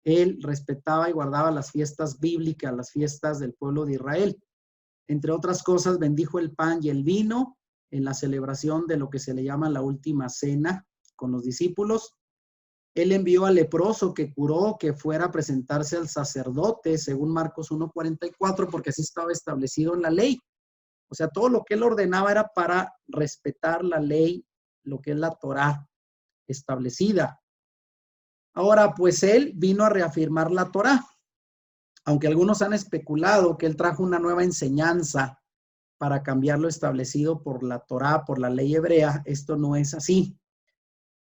Él respetaba y guardaba las fiestas bíblicas, las fiestas del pueblo de Israel. Entre otras cosas, bendijo el pan y el vino en la celebración de lo que se le llama la última cena con los discípulos. Él envió al leproso que curó que fuera a presentarse al sacerdote, según Marcos 1:44, porque así estaba establecido en la ley. O sea, todo lo que él ordenaba era para respetar la ley, lo que es la Torá establecida. Ahora, pues él vino a reafirmar la Torá, aunque algunos han especulado que él trajo una nueva enseñanza para cambiar lo establecido por la Torá, por la ley hebrea. Esto no es así.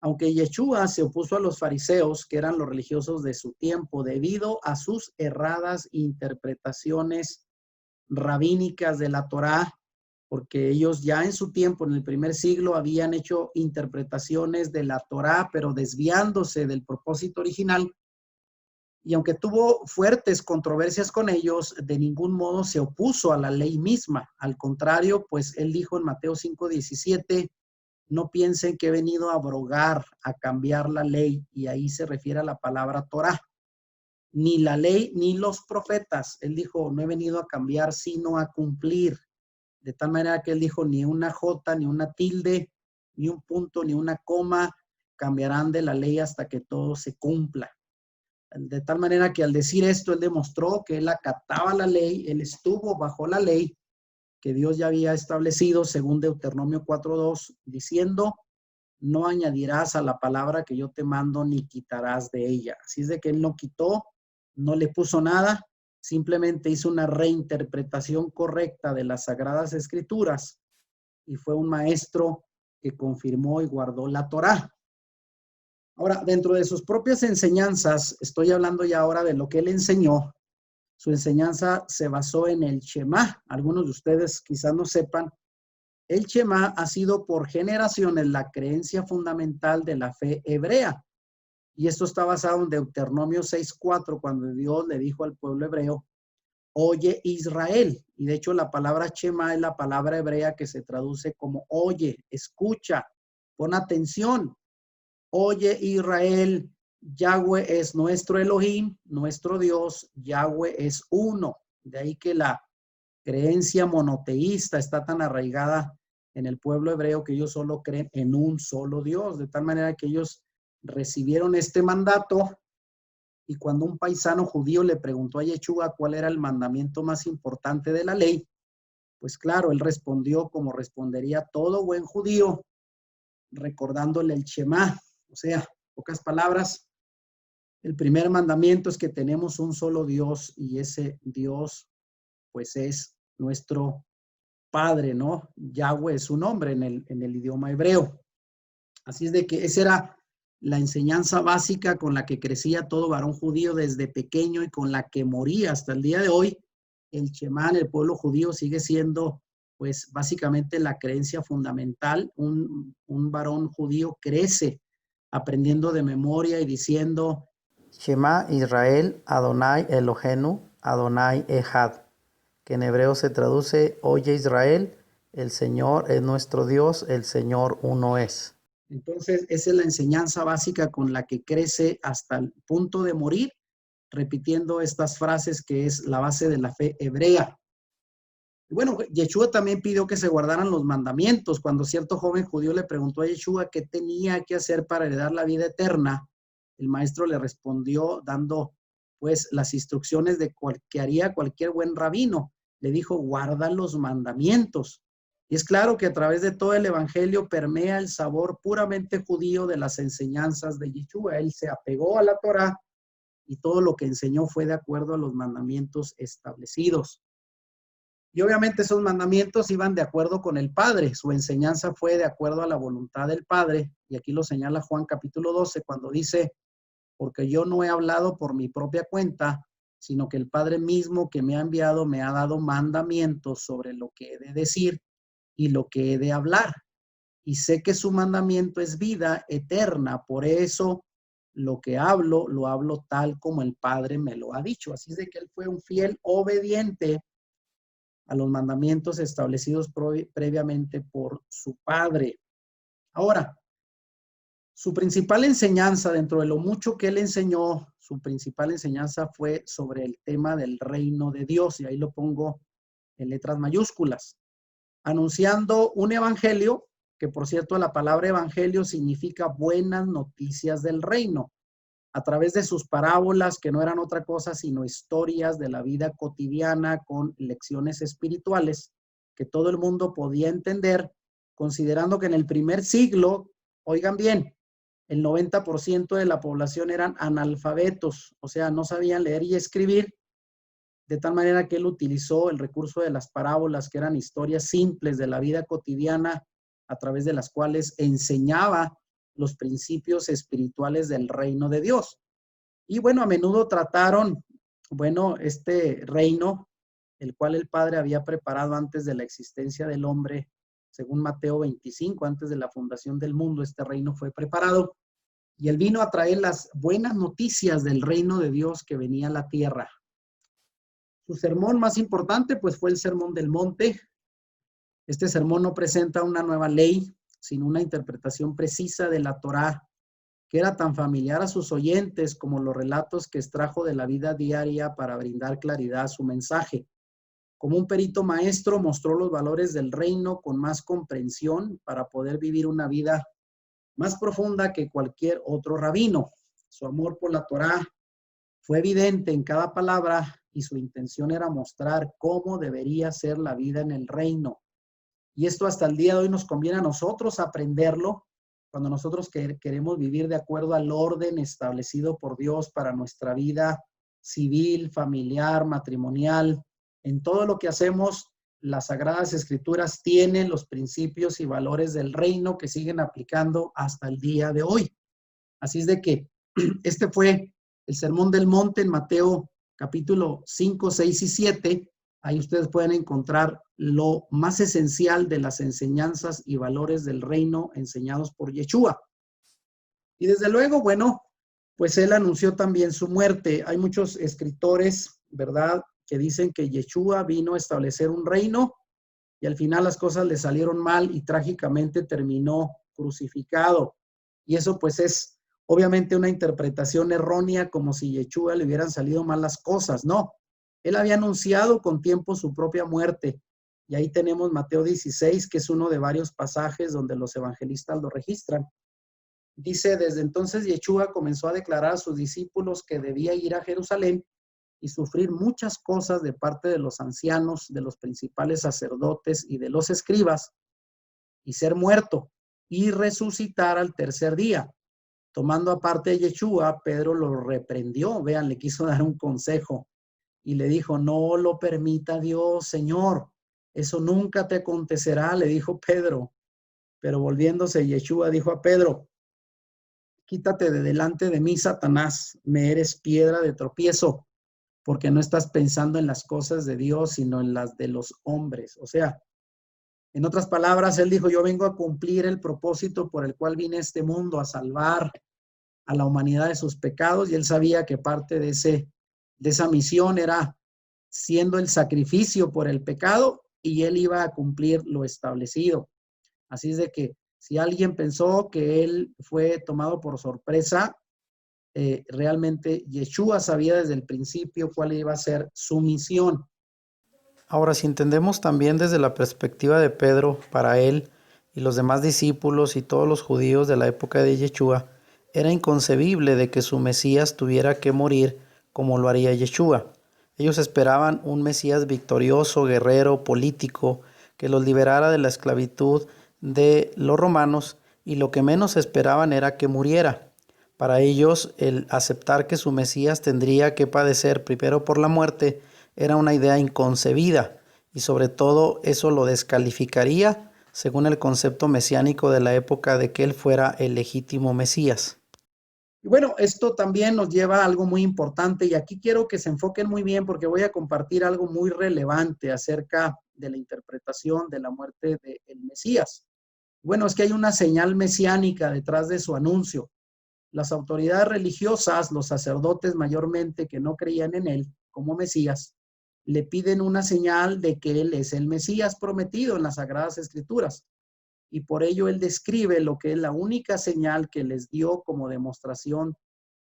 Aunque Yeshua se opuso a los fariseos, que eran los religiosos de su tiempo, debido a sus erradas interpretaciones rabínicas de la Torá, porque ellos ya en su tiempo, en el primer siglo, habían hecho interpretaciones de la Torá, pero desviándose del propósito original. Y aunque tuvo fuertes controversias con ellos, de ningún modo se opuso a la ley misma. Al contrario, pues él dijo en Mateo 5:17, no piensen que he venido a abrogar, a cambiar la ley, y ahí se refiere a la palabra Torah. Ni la ley ni los profetas. Él dijo, no he venido a cambiar, sino a cumplir. De tal manera que él dijo, ni una jota, ni una tilde, ni un punto, ni una coma cambiarán de la ley hasta que todo se cumpla. De tal manera que al decir esto, él demostró que él acataba la ley, él estuvo bajo la ley que Dios ya había establecido, según Deuteronomio 4:2, diciendo, no añadirás a la palabra que yo te mando, ni quitarás de ella. Así es de que él no quitó, no le puso nada, simplemente hizo una reinterpretación correcta de las Sagradas Escrituras y fue un maestro que confirmó y guardó la Torá. Ahora, dentro de sus propias enseñanzas, estoy hablando ya ahora de lo que él enseñó. Su enseñanza se basó en el Shema. Algunos de ustedes quizás no sepan, el Shema ha sido por generaciones la creencia fundamental de la fe hebrea. Y esto está basado en Deuteronomio 6:4, cuando Dios le dijo al pueblo hebreo, oye Israel. Y de hecho la palabra Shema es la palabra hebrea que se traduce como oye, escucha, pon atención. Oye Israel, Yahweh es nuestro Elohim, nuestro Dios, Yahweh es uno. De ahí que la creencia monoteísta está tan arraigada en el pueblo hebreo que ellos solo creen en un solo Dios, de tal manera que ellos recibieron este mandato y cuando un paisano judío le preguntó a Yeshua cuál era el mandamiento más importante de la ley, pues claro, él respondió como respondería todo buen judío, recordándole el Shema, o sea, pocas palabras, el primer mandamiento es que tenemos un solo Dios y ese Dios pues es nuestro Padre, ¿no? Yahweh es su nombre en el idioma hebreo. Así es de que esa era la enseñanza básica con la que crecía todo varón judío desde pequeño y con la que moría hasta el día de hoy. El Shema en el pueblo judío sigue siendo, pues, básicamente la creencia fundamental. Un varón judío crece aprendiendo de memoria y diciendo, Shema Israel, Adonai Elohenu, Adonai Echad, que en hebreo se traduce, oye Israel, el Señor es nuestro Dios, el Señor uno es. entonces esa es la enseñanza básica con la que crece hasta el punto de morir, repitiendo estas frases que es la base de la fe hebrea. Y bueno, Yeshua también pidió que se guardaran los mandamientos. Cuando cierto joven judío le preguntó a Yeshua qué tenía que hacer para heredar la vida eterna, el maestro le respondió dando pues las instrucciones de que haría cualquier buen rabino. Le dijo, guarda los mandamientos. Y es claro que a través de todo el evangelio permea el sabor puramente judío de las enseñanzas de Yeshua. Él se apegó a la Torá y todo lo que enseñó fue de acuerdo a los mandamientos establecidos. Y obviamente esos mandamientos iban de acuerdo con el Padre. Su enseñanza fue de acuerdo a la voluntad del Padre. Y aquí lo señala Juan capítulo 12 cuando dice, porque yo no he hablado por mi propia cuenta, sino que el Padre mismo que me ha enviado me ha dado mandamientos sobre lo que he de decir y lo que he de hablar. Y sé que su mandamiento es vida eterna. Por eso lo que hablo, lo hablo tal como el Padre me lo ha dicho. Así es de que él fue un fiel obediente a los mandamientos establecidos previamente por su Padre. Ahora, su principal enseñanza, dentro de lo mucho que él enseñó, su principal enseñanza fue sobre el tema del reino de Dios, y ahí lo pongo en letras mayúsculas, anunciando un evangelio, que por cierto la palabra evangelio significa buenas noticias del reino, a través de sus parábolas, que no eran otra cosa sino historias de la vida cotidiana con lecciones espirituales que todo el mundo podía entender, considerando que en el primer siglo, oigan bien, el 90% de la población eran analfabetos, o sea, no sabían leer y escribir, de tal manera que él utilizó el recurso de las parábolas, que eran historias simples de la vida cotidiana, a través de las cuales enseñaba los principios espirituales del reino de Dios. Y bueno, a menudo trataron, bueno, este reino, el cual el Padre había preparado antes de la existencia del hombre, según Mateo 25, antes de la fundación del mundo, este reino fue preparado. Y él vino a traer las buenas noticias del reino de Dios que venía a la tierra. Su sermón más importante, pues, fue el Sermón del Monte. Este sermón no presenta una nueva ley, sino una interpretación precisa de la Torá, que era tan familiar a sus oyentes como los relatos que extrajo de la vida diaria para brindar claridad a su mensaje. Como un perito maestro, mostró los valores del reino con más comprensión para poder vivir una vida más profunda que cualquier otro rabino. Su amor por la Torá fue evidente en cada palabra y su intención era mostrar cómo debería ser la vida en el reino. Y esto hasta el día de hoy nos conviene a nosotros aprenderlo cuando nosotros queremos vivir de acuerdo al orden establecido por Dios para nuestra vida civil, familiar, matrimonial. En todo lo que hacemos, las Sagradas Escrituras tienen los principios y valores del reino que siguen aplicando hasta el día de hoy. Así es de que este fue el Sermón del Monte en Mateo capítulo 5, 6 y 7. Ahí ustedes pueden encontrar lo más esencial de las enseñanzas y valores del reino enseñados por Yeshua. Y desde luego, bueno, pues él anunció también su muerte. Hay muchos escritores, ¿verdad?, que dicen que Yeshua vino a establecer un reino y al final las cosas le salieron mal y trágicamente terminó crucificado. Y eso pues es obviamente una interpretación errónea, como si Yeshua le hubieran salido mal las cosas. No, él había anunciado con tiempo su propia muerte. Y ahí tenemos Mateo 16, que es uno de varios pasajes donde los evangelistas lo registran. Dice, desde entonces Yeshua comenzó a declarar a sus discípulos que debía ir a Jerusalén y sufrir muchas cosas de parte de los ancianos, de los principales sacerdotes y de los escribas, y ser muerto y resucitar al tercer día. Tomando aparte de Yeshua, Pedro lo reprendió, vean, le quiso dar un consejo y le dijo, no lo permita Dios, Señor, eso nunca te acontecerá, le dijo Pedro. Pero volviéndose, Yeshua dijo a Pedro, quítate de delante de mí, Satanás, me eres piedra de tropiezo, porque no estás pensando en las cosas de Dios, sino en las de los hombres. O sea, en otras palabras, él dijo, yo vengo a cumplir el propósito por el cual vine a este mundo, a salvar a la humanidad de sus pecados, y él sabía que parte de esa misión era siendo el sacrificio por el pecado, y él iba a cumplir lo establecido. Así es de que si alguien pensó que él fue tomado por sorpresa, realmente Yeshua sabía desde el principio cuál iba a ser su misión. Ahora, si entendemos también desde la perspectiva de Pedro, para él y los demás discípulos y todos los judíos de la época de Yeshua, era inconcebible de que su Mesías tuviera que morir como lo haría Yeshua. Ellos esperaban un Mesías victorioso, guerrero, político, que los liberara de la esclavitud de los romanos, y lo que menos esperaban era que muriera. Para ellos, el aceptar que su Mesías tendría que padecer primero por la muerte era una idea inconcebida, y sobre todo eso lo descalificaría según el concepto mesiánico de la época de que él fuera el legítimo Mesías. Y bueno, esto también nos lleva a algo muy importante y aquí quiero que se enfoquen muy bien porque voy a compartir algo muy relevante acerca de la interpretación de la muerte del Mesías. Bueno, es que hay una señal mesiánica detrás de su anuncio. Las autoridades religiosas, los sacerdotes mayormente que no creían en él como Mesías, le piden una señal de que él es el Mesías prometido en las Sagradas Escrituras. Y por ello él describe lo que es la única señal que les dio como demostración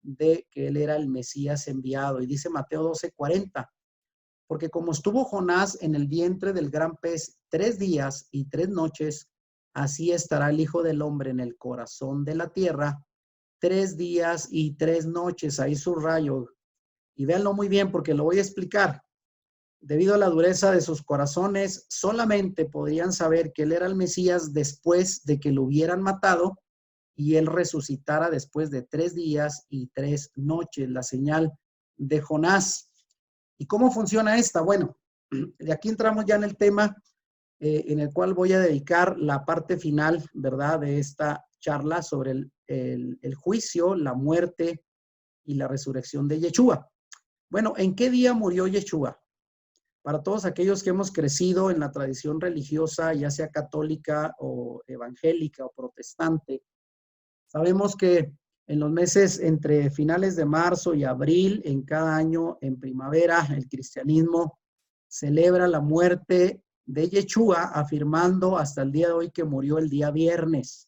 de que él era el Mesías enviado. Y dice Mateo 12:40, porque como estuvo Jonás en el vientre del gran pez 3 días y 3 noches, así estará el Hijo del Hombre en el corazón de la tierra 3 días y 3 noches. Ahí subrayo. Y véanlo muy bien porque lo voy a explicar. Debido a la dureza de sus corazones, solamente podrían saber que él era el Mesías después de que lo hubieran matado y él resucitara después de 3 días y 3 noches, la señal de Jonás. ¿Y cómo funciona esta? Bueno, de aquí entramos ya en el tema en el cual voy a dedicar la parte final, ¿verdad?, de esta charla sobre el juicio, la muerte y la resurrección de Yeshua. Bueno, ¿en qué día murió Yeshua? Para todos aquellos que hemos crecido en la tradición religiosa, ya sea católica o evangélica o protestante, sabemos que en los meses entre finales de marzo y abril, en cada año en primavera, el cristianismo celebra la muerte de Yeshua, afirmando hasta el día de hoy que murió el día viernes,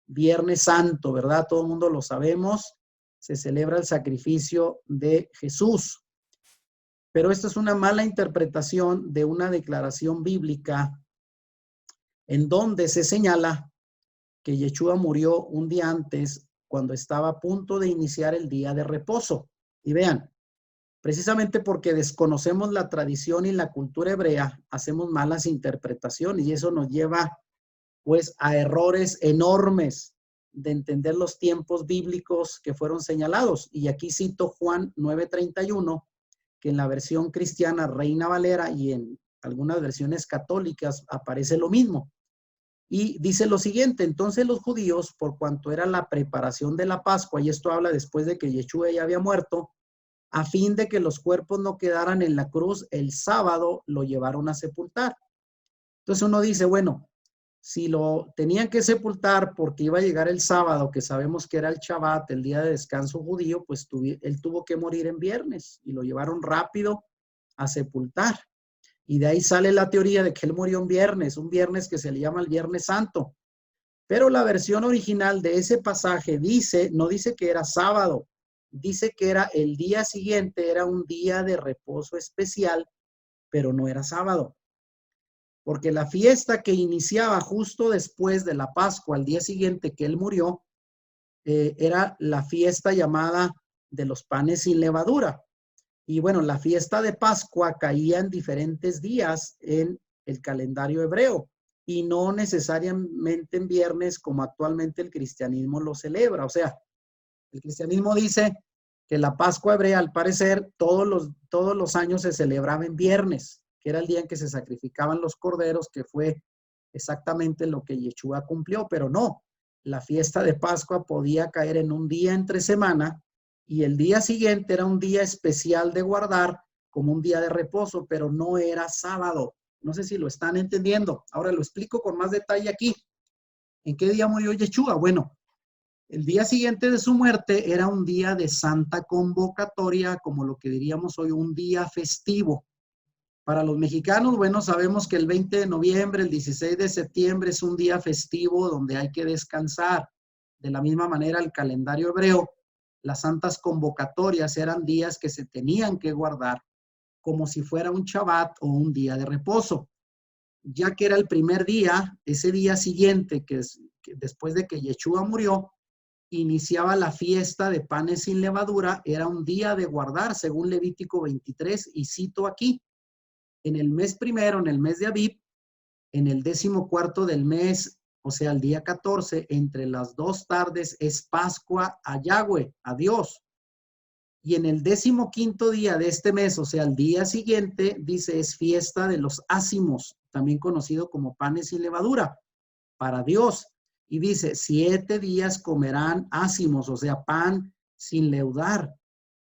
Viernes Santo, ¿verdad? Todo el mundo lo sabemos, se celebra el sacrificio de Jesús. Pero esto es una mala interpretación de una declaración bíblica en donde se señala que Yeshua murió un día antes cuando estaba a punto de iniciar el día de reposo. Y vean, precisamente porque desconocemos la tradición y la cultura hebrea, hacemos malas interpretaciones y eso nos lleva pues a errores enormes de entender los tiempos bíblicos que fueron señalados. Y aquí cito Juan 9:31, que en la versión cristiana Reina Valera y en algunas versiones católicas aparece lo mismo. Y dice lo siguiente: entonces los judíos, por cuanto era la preparación de la Pascua, y esto habla después de que Yeshua ya había muerto, a fin de que los cuerpos no quedaran en la cruz, el sábado lo llevaron a sepultar. Entonces uno dice, bueno, si lo tenían que sepultar porque iba a llegar el sábado, que sabemos que era el Shabbat, el día de descanso judío, pues él tuvo que morir en viernes y lo llevaron rápido a sepultar. Y de ahí sale la teoría de que él murió un viernes que se le llama el Viernes Santo. Pero la versión original de ese pasaje dice, no dice que era sábado, dice que era el día siguiente, era un día de reposo especial, pero no era sábado. Porque la fiesta que iniciaba justo después de la Pascua, al día siguiente que él murió, era la fiesta llamada de los panes sin levadura. Y bueno, la fiesta de Pascua caía en diferentes días en el calendario hebreo y no necesariamente en viernes como actualmente el cristianismo lo celebra. O sea, el cristianismo dice que la Pascua hebrea, al parecer, todos los años se celebraba en viernes, que era el día en que se sacrificaban los corderos, que fue exactamente lo que Yeshua cumplió, pero no. La fiesta de Pascua podía caer en un día entre semana y el día siguiente era un día especial de guardar como un día de reposo, pero no era sábado. No sé si lo están entendiendo. Ahora lo explico con más detalle aquí. ¿En qué día murió Yeshua? Bueno, el día siguiente de su muerte era un día de santa convocatoria, como lo que diríamos hoy, un día festivo. Para los mexicanos, bueno, sabemos que el 20 de noviembre, el 16 de septiembre es un día festivo donde hay que descansar. De la misma manera, el calendario hebreo, las santas convocatorias eran días que se tenían que guardar. como si fuera un Shabbat o un día de reposo, ya que era el primer día, ese día siguiente, que después de que Yeshua murió, iniciaba la fiesta de panes sin levadura, era un día de guardar, según Levítico 23, y cito aquí, en el mes primero, en el mes de Abib, en el 14º del mes, o sea, el día 14, entre las 2 tardes es Pascua a Yahweh, a Dios. Y en el 15º día de este mes, o sea, el día siguiente, dice, es fiesta de los ácimos, también conocido como panes sin levadura, para Dios. Y dice, 7 días comerán ácimos, o sea, pan sin leudar.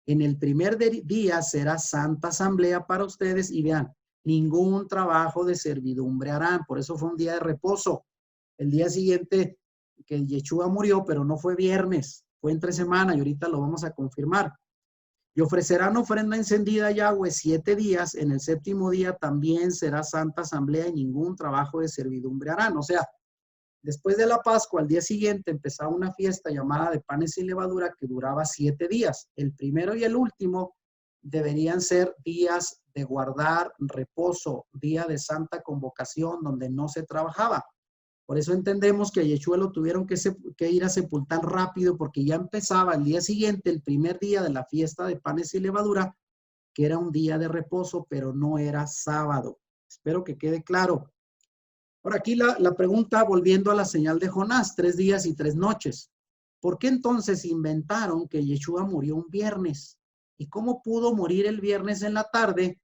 En el primer día será santa asamblea para ustedes y vean, ningún trabajo de servidumbre harán. Por eso fue un día de reposo. El día siguiente que Yeshua murió, pero no fue viernes, fue entre semana y ahorita lo vamos a confirmar. Y ofrecerán ofrenda encendida a Yahweh 7 días. En el 7º día también será santa asamblea y ningún trabajo de servidumbre harán. O sea, después de la Pascua, al día siguiente empezaba una fiesta llamada de panes sin levadura que duraba 7 días. El primero y el último deberían ser días de guardar reposo, día de santa convocación donde no se trabajaba. Por eso entendemos que a Yeshua lo tuvieron que ir a sepultar rápido porque ya empezaba el día siguiente, el primer día de la fiesta de panes sin levadura, que era un día de reposo, pero no era sábado. Espero que quede claro. Ahora aquí la pregunta, volviendo a la señal de Jonás, 3 días y 3 noches. ¿Por qué entonces inventaron que Yeshua murió un viernes? ¿Y cómo pudo morir el viernes en la tarde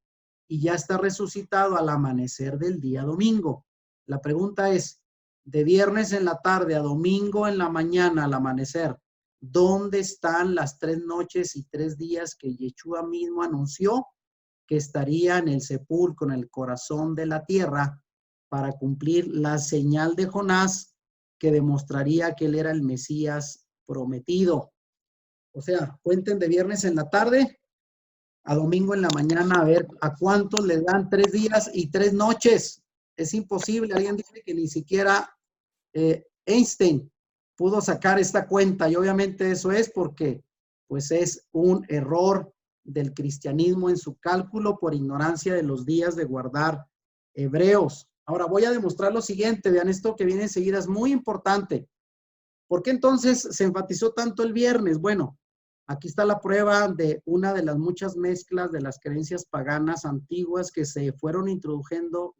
y ya está resucitado al amanecer del día domingo? La pregunta es, de viernes en la tarde a domingo en la mañana al amanecer, ¿dónde están las 3 noches y 3 días que Yeshua mismo anunció que estaría en el sepulcro, en el corazón de la tierra, para cumplir la señal de Jonás que demostraría que él era el Mesías prometido? O sea, cuenten de viernes en la tarde a domingo en la mañana a ver a cuántos le dan 3 días y 3 noches. Es imposible. Alguien dice que ni siquiera Einstein pudo sacar esta cuenta y obviamente eso es porque pues es un error del cristianismo en su cálculo por ignorancia de los días de guardar hebreos. Ahora voy a demostrar lo siguiente, vean esto que viene enseguida, es muy importante. ¿Por qué entonces se enfatizó tanto el viernes? Bueno, aquí está la prueba de una de las muchas mezclas de las creencias paganas antiguas que se fueron introduciendo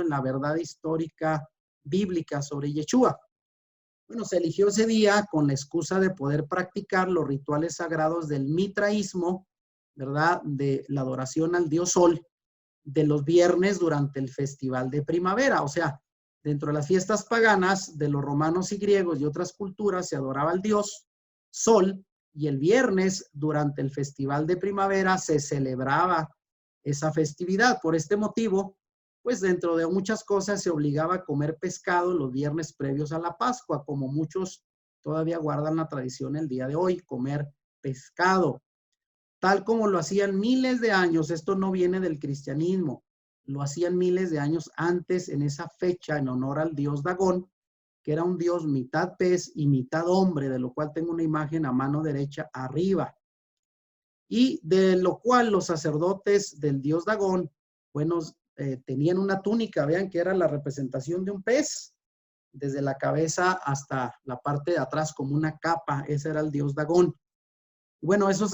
en la verdad histórica bíblica sobre Yeshua. Bueno, se eligió ese día con la excusa de poder practicar los rituales sagrados del mitraísmo, ¿verdad? De la adoración al dios Sol, de los viernes durante el festival de primavera. O sea, dentro de las fiestas paganas de los romanos y griegos y otras culturas se adoraba al dios Sol y el viernes durante el festival de primavera se celebraba esa festividad. Por este motivo, pues dentro de muchas cosas se obligaba a comer pescado los viernes previos a la Pascua, como muchos todavía guardan la tradición el día de hoy, comer pescado, tal como lo hacían miles de años. Esto no viene del cristianismo, lo hacían miles de años antes en esa fecha en honor al dios Dagón, que era un dios mitad pez y mitad hombre, de lo cual tengo una imagen a mano derecha arriba. Y de lo cual los sacerdotes del dios Dagón, bueno, tenían una túnica, vean que era la representación de un pez, desde la cabeza hasta la parte de atrás como una capa. Ese era el dios Dagón. Bueno, de esos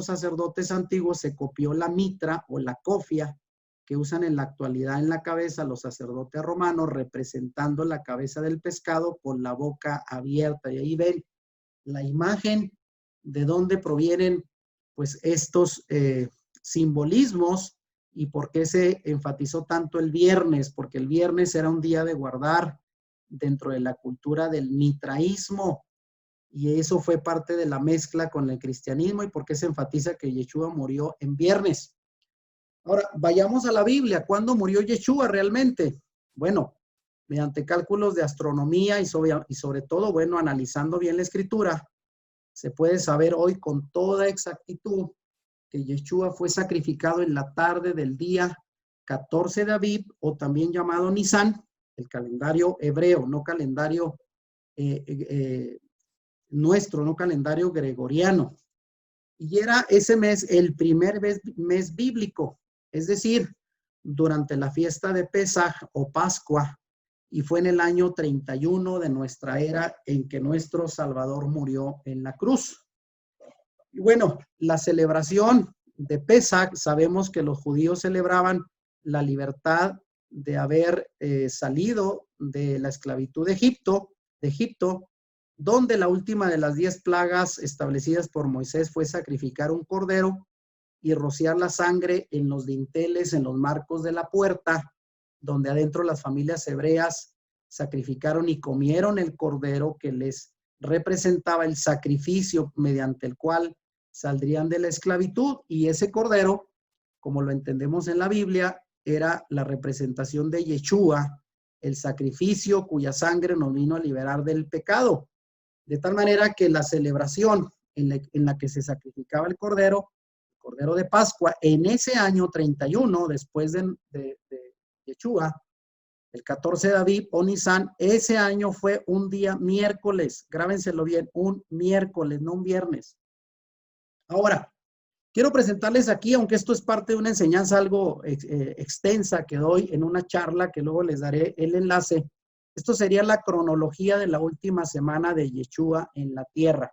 sacerdotes antiguos se copió la mitra o la cofia que usan en la actualidad en la cabeza los sacerdotes romanos, representando la cabeza del pescado con la boca abierta. Y ahí ven la imagen de dónde provienen pues estos simbolismos y por qué se enfatizó tanto el viernes, porque el viernes era un día de guardar dentro de la cultura del mitraísmo, y eso fue parte de la mezcla con el cristianismo y por qué se enfatiza que Yeshua murió en viernes. Ahora, vayamos a la Biblia. ¿Cuándo murió Yeshua realmente? Bueno, mediante cálculos de astronomía y sobre todo, bueno, analizando bien la escritura, se puede saber hoy con toda exactitud que Yeshua fue sacrificado en la tarde del día 14 de Abib, o también llamado Nisan, el calendario hebreo, no calendario nuestro, no calendario gregoriano. Y era ese mes el primer mes bíblico, es decir, durante la fiesta de Pesaj o Pascua, y fue en el año 31 de nuestra era en que nuestro Salvador murió en la cruz. Y bueno, la celebración de Pesaj, sabemos que los judíos celebraban la libertad de haber salido de la esclavitud de Egipto, donde la última de las 10 plagas establecidas por Moisés fue sacrificar un cordero y rociar la sangre en los dinteles, en los marcos de la puerta, donde adentro las familias hebreas sacrificaron y comieron el cordero que les representaba el sacrificio mediante el cual saldrían de la esclavitud. Y ese cordero, como lo entendemos en la Biblia, era la representación de Yeshua, el sacrificio cuya sangre nos vino a liberar del pecado. De tal manera que la celebración en la que se sacrificaba el cordero de Pascua, en ese año 31, después de Yeshua, el 14 de Aviv o Nisan, ese año fue un día miércoles, grábenselo bien, un miércoles, no un viernes. Ahora, quiero presentarles aquí, aunque esto es parte de una enseñanza algo extensa que doy en una charla que luego les daré el enlace. Esto sería la cronología de la última semana de Yeshua en la tierra.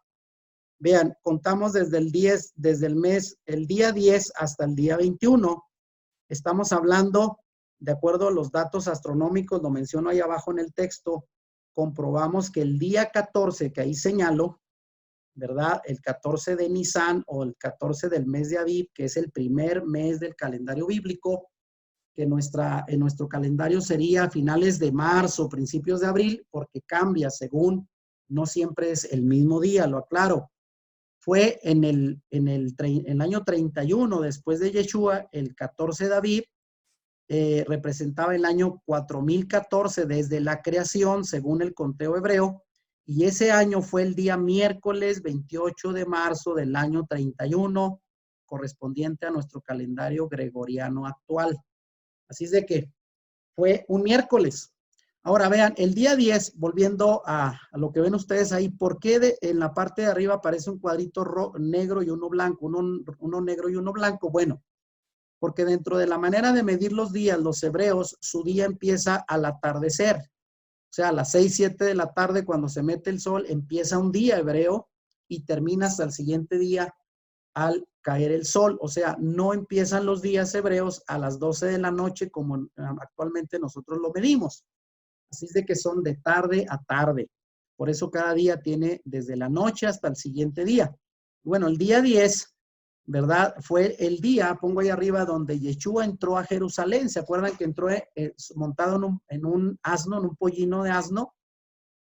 Vean, contamos desde el día 10 hasta el día 21. Estamos hablando, de acuerdo a los datos astronómicos, lo menciono ahí abajo en el texto, comprobamos que el día 14, que ahí señalo, ¿verdad? El 14 de Nisan o el 14 del mes de Aviv, que es el primer mes del calendario bíblico, que en nuestro calendario sería a finales de marzo, principios de abril, porque cambia según, no siempre es el mismo día, lo aclaro. Fue en el año 31 después de Yeshua, el 14 de Aviv, representaba el año 4014 desde la creación, según el conteo hebreo, y ese año fue el día miércoles 28 de marzo del año 31, correspondiente a nuestro calendario gregoriano actual. Así es de que fue un miércoles. Ahora vean, el día 10, volviendo a lo que ven ustedes ahí, ¿por qué en la parte de arriba aparece un cuadrito negro y uno blanco? Uno negro y uno blanco. Bueno, porque dentro de la manera de medir los días, los hebreos, su día empieza al atardecer. O sea, a las 6, 7 de la tarde, cuando se mete el sol, empieza un día hebreo y termina hasta el siguiente día al caer el sol. O sea, no empiezan los días hebreos a las 12 de la noche como actualmente nosotros lo medimos. Así es de que son de tarde a tarde. Por eso cada día tiene desde la noche hasta el siguiente día. Bueno, el día 10, ¿verdad? Fue el día, pongo ahí arriba, donde Yeshua entró a Jerusalén. ¿Se acuerdan que entró montado en un asno, en un pollino de asno?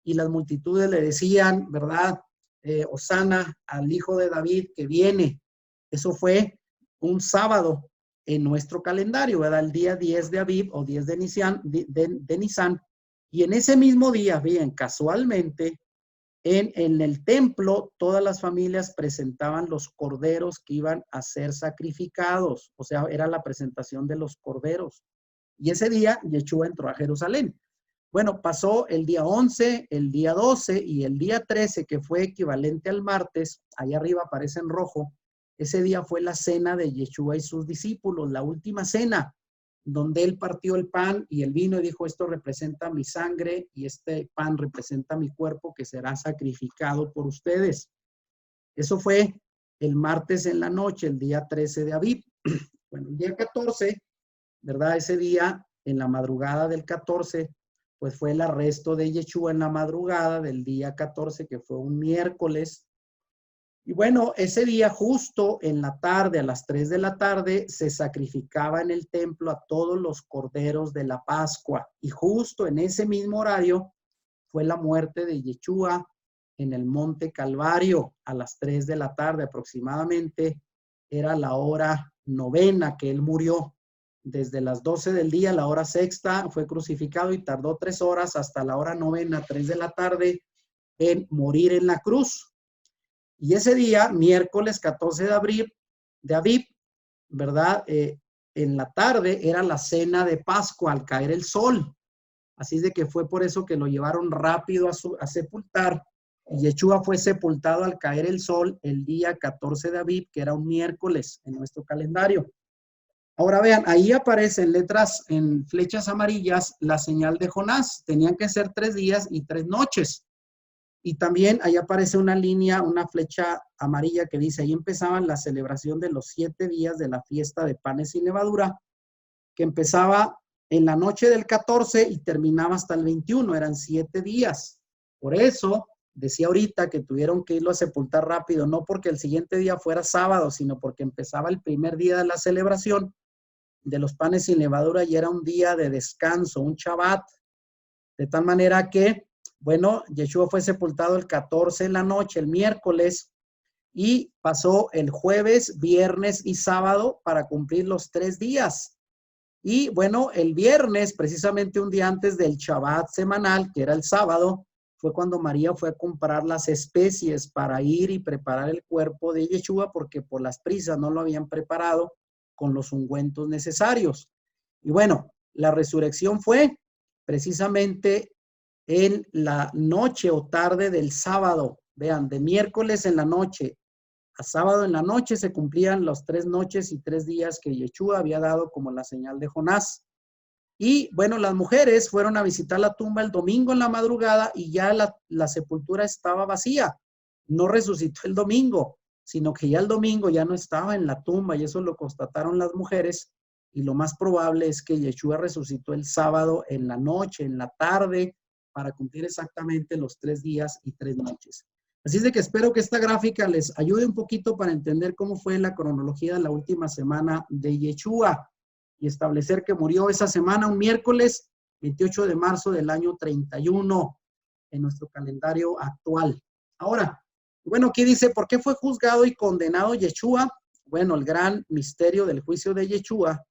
Y las multitudes le decían, ¿verdad? Hosana al hijo de David que viene. Eso fue un sábado en nuestro calendario, ¿verdad? El día 10 de Aviv o 10 de Nisan. Y en ese mismo día, bien, casualmente, en el templo, todas las familias presentaban los corderos que iban a ser sacrificados. O sea, era la presentación de los corderos. Y ese día, Yeshua entró a Jerusalén. Bueno, pasó el día 11, el día 12 y el día 13, que fue equivalente al martes. Ahí arriba aparece en rojo. Ese día fue la cena de Yeshua y sus discípulos, la última cena, donde él partió el pan y el vino y dijo, esto representa mi sangre y este pan representa mi cuerpo que será sacrificado por ustedes. Eso fue el martes en la noche, el día 13 de Aviv. Bueno, el día 14, ¿verdad? Ese día, en la madrugada del 14, pues fue el arresto de Yeshua en la madrugada del día 14, que fue un miércoles. Y bueno, ese día justo en la tarde, a las 3 de la tarde, se sacrificaba en el templo a todos los corderos de la Pascua. Y justo en ese mismo horario fue la muerte de Yeshua en el Monte Calvario a las 3 de la tarde aproximadamente. Era la hora novena que él murió. Desde las 12 del día, la hora sexta, fue crucificado y tardó 3 horas hasta la hora novena, 3 de la tarde, en morir en la cruz. Y ese día, miércoles 14 de Aviv, ¿verdad? En la tarde era la cena de Pascua al caer el sol. Así es de que fue por eso que lo llevaron rápido a sepultar Y Yeshua fue sepultado al caer el sol el día 14 de Aviv, que era un miércoles en nuestro calendario. Ahora vean, ahí aparecen letras en flechas amarillas la señal de Jonás. Tenían que ser 3 días y 3 noches. Y también ahí aparece una línea, una flecha amarilla que dice, ahí empezaban la celebración de los 7 días de la fiesta de panes sin levadura, que empezaba en la noche del 14 y terminaba hasta el 21, eran 7 días. Por eso, decía ahorita que tuvieron que irlo a sepultar rápido, no porque el siguiente día fuera sábado, sino porque empezaba el primer día de la celebración de los panes sin levadura y era un día de descanso, un Shabbat. De tal manera que, bueno, Yeshua fue sepultado el 14 en la noche, el miércoles, y pasó el jueves, viernes y sábado para cumplir los 3 días. Y bueno, el viernes, precisamente un día antes del Shabbat semanal, que era el sábado, fue cuando María fue a comprar las especies para ir y preparar el cuerpo de Yeshua, porque por las prisas no lo habían preparado con los ungüentos necesarios. Y bueno, la resurrección fue precisamente en la noche o tarde del sábado. Vean, de miércoles en la noche a sábado en la noche se cumplían las 3 noches y 3 días que Yeshua había dado como la señal de Jonás. Y bueno, las mujeres fueron a visitar la tumba el domingo en la madrugada y ya la sepultura estaba vacía. No resucitó el domingo, sino que ya el domingo ya no estaba en la tumba y eso lo constataron las mujeres. Y lo más probable es que Yeshua resucitó el sábado en la noche, en la tarde, para cumplir exactamente los 3 días y 3 noches. Así es de que espero que esta gráfica les ayude un poquito para entender cómo fue la cronología de la última semana de Yeshua y establecer que murió esa semana, un miércoles 28 de marzo del año 31 en nuestro calendario actual. Ahora, bueno, aquí dice, ¿por qué fue juzgado y condenado Yeshua? Bueno, el gran misterio del juicio de Yeshua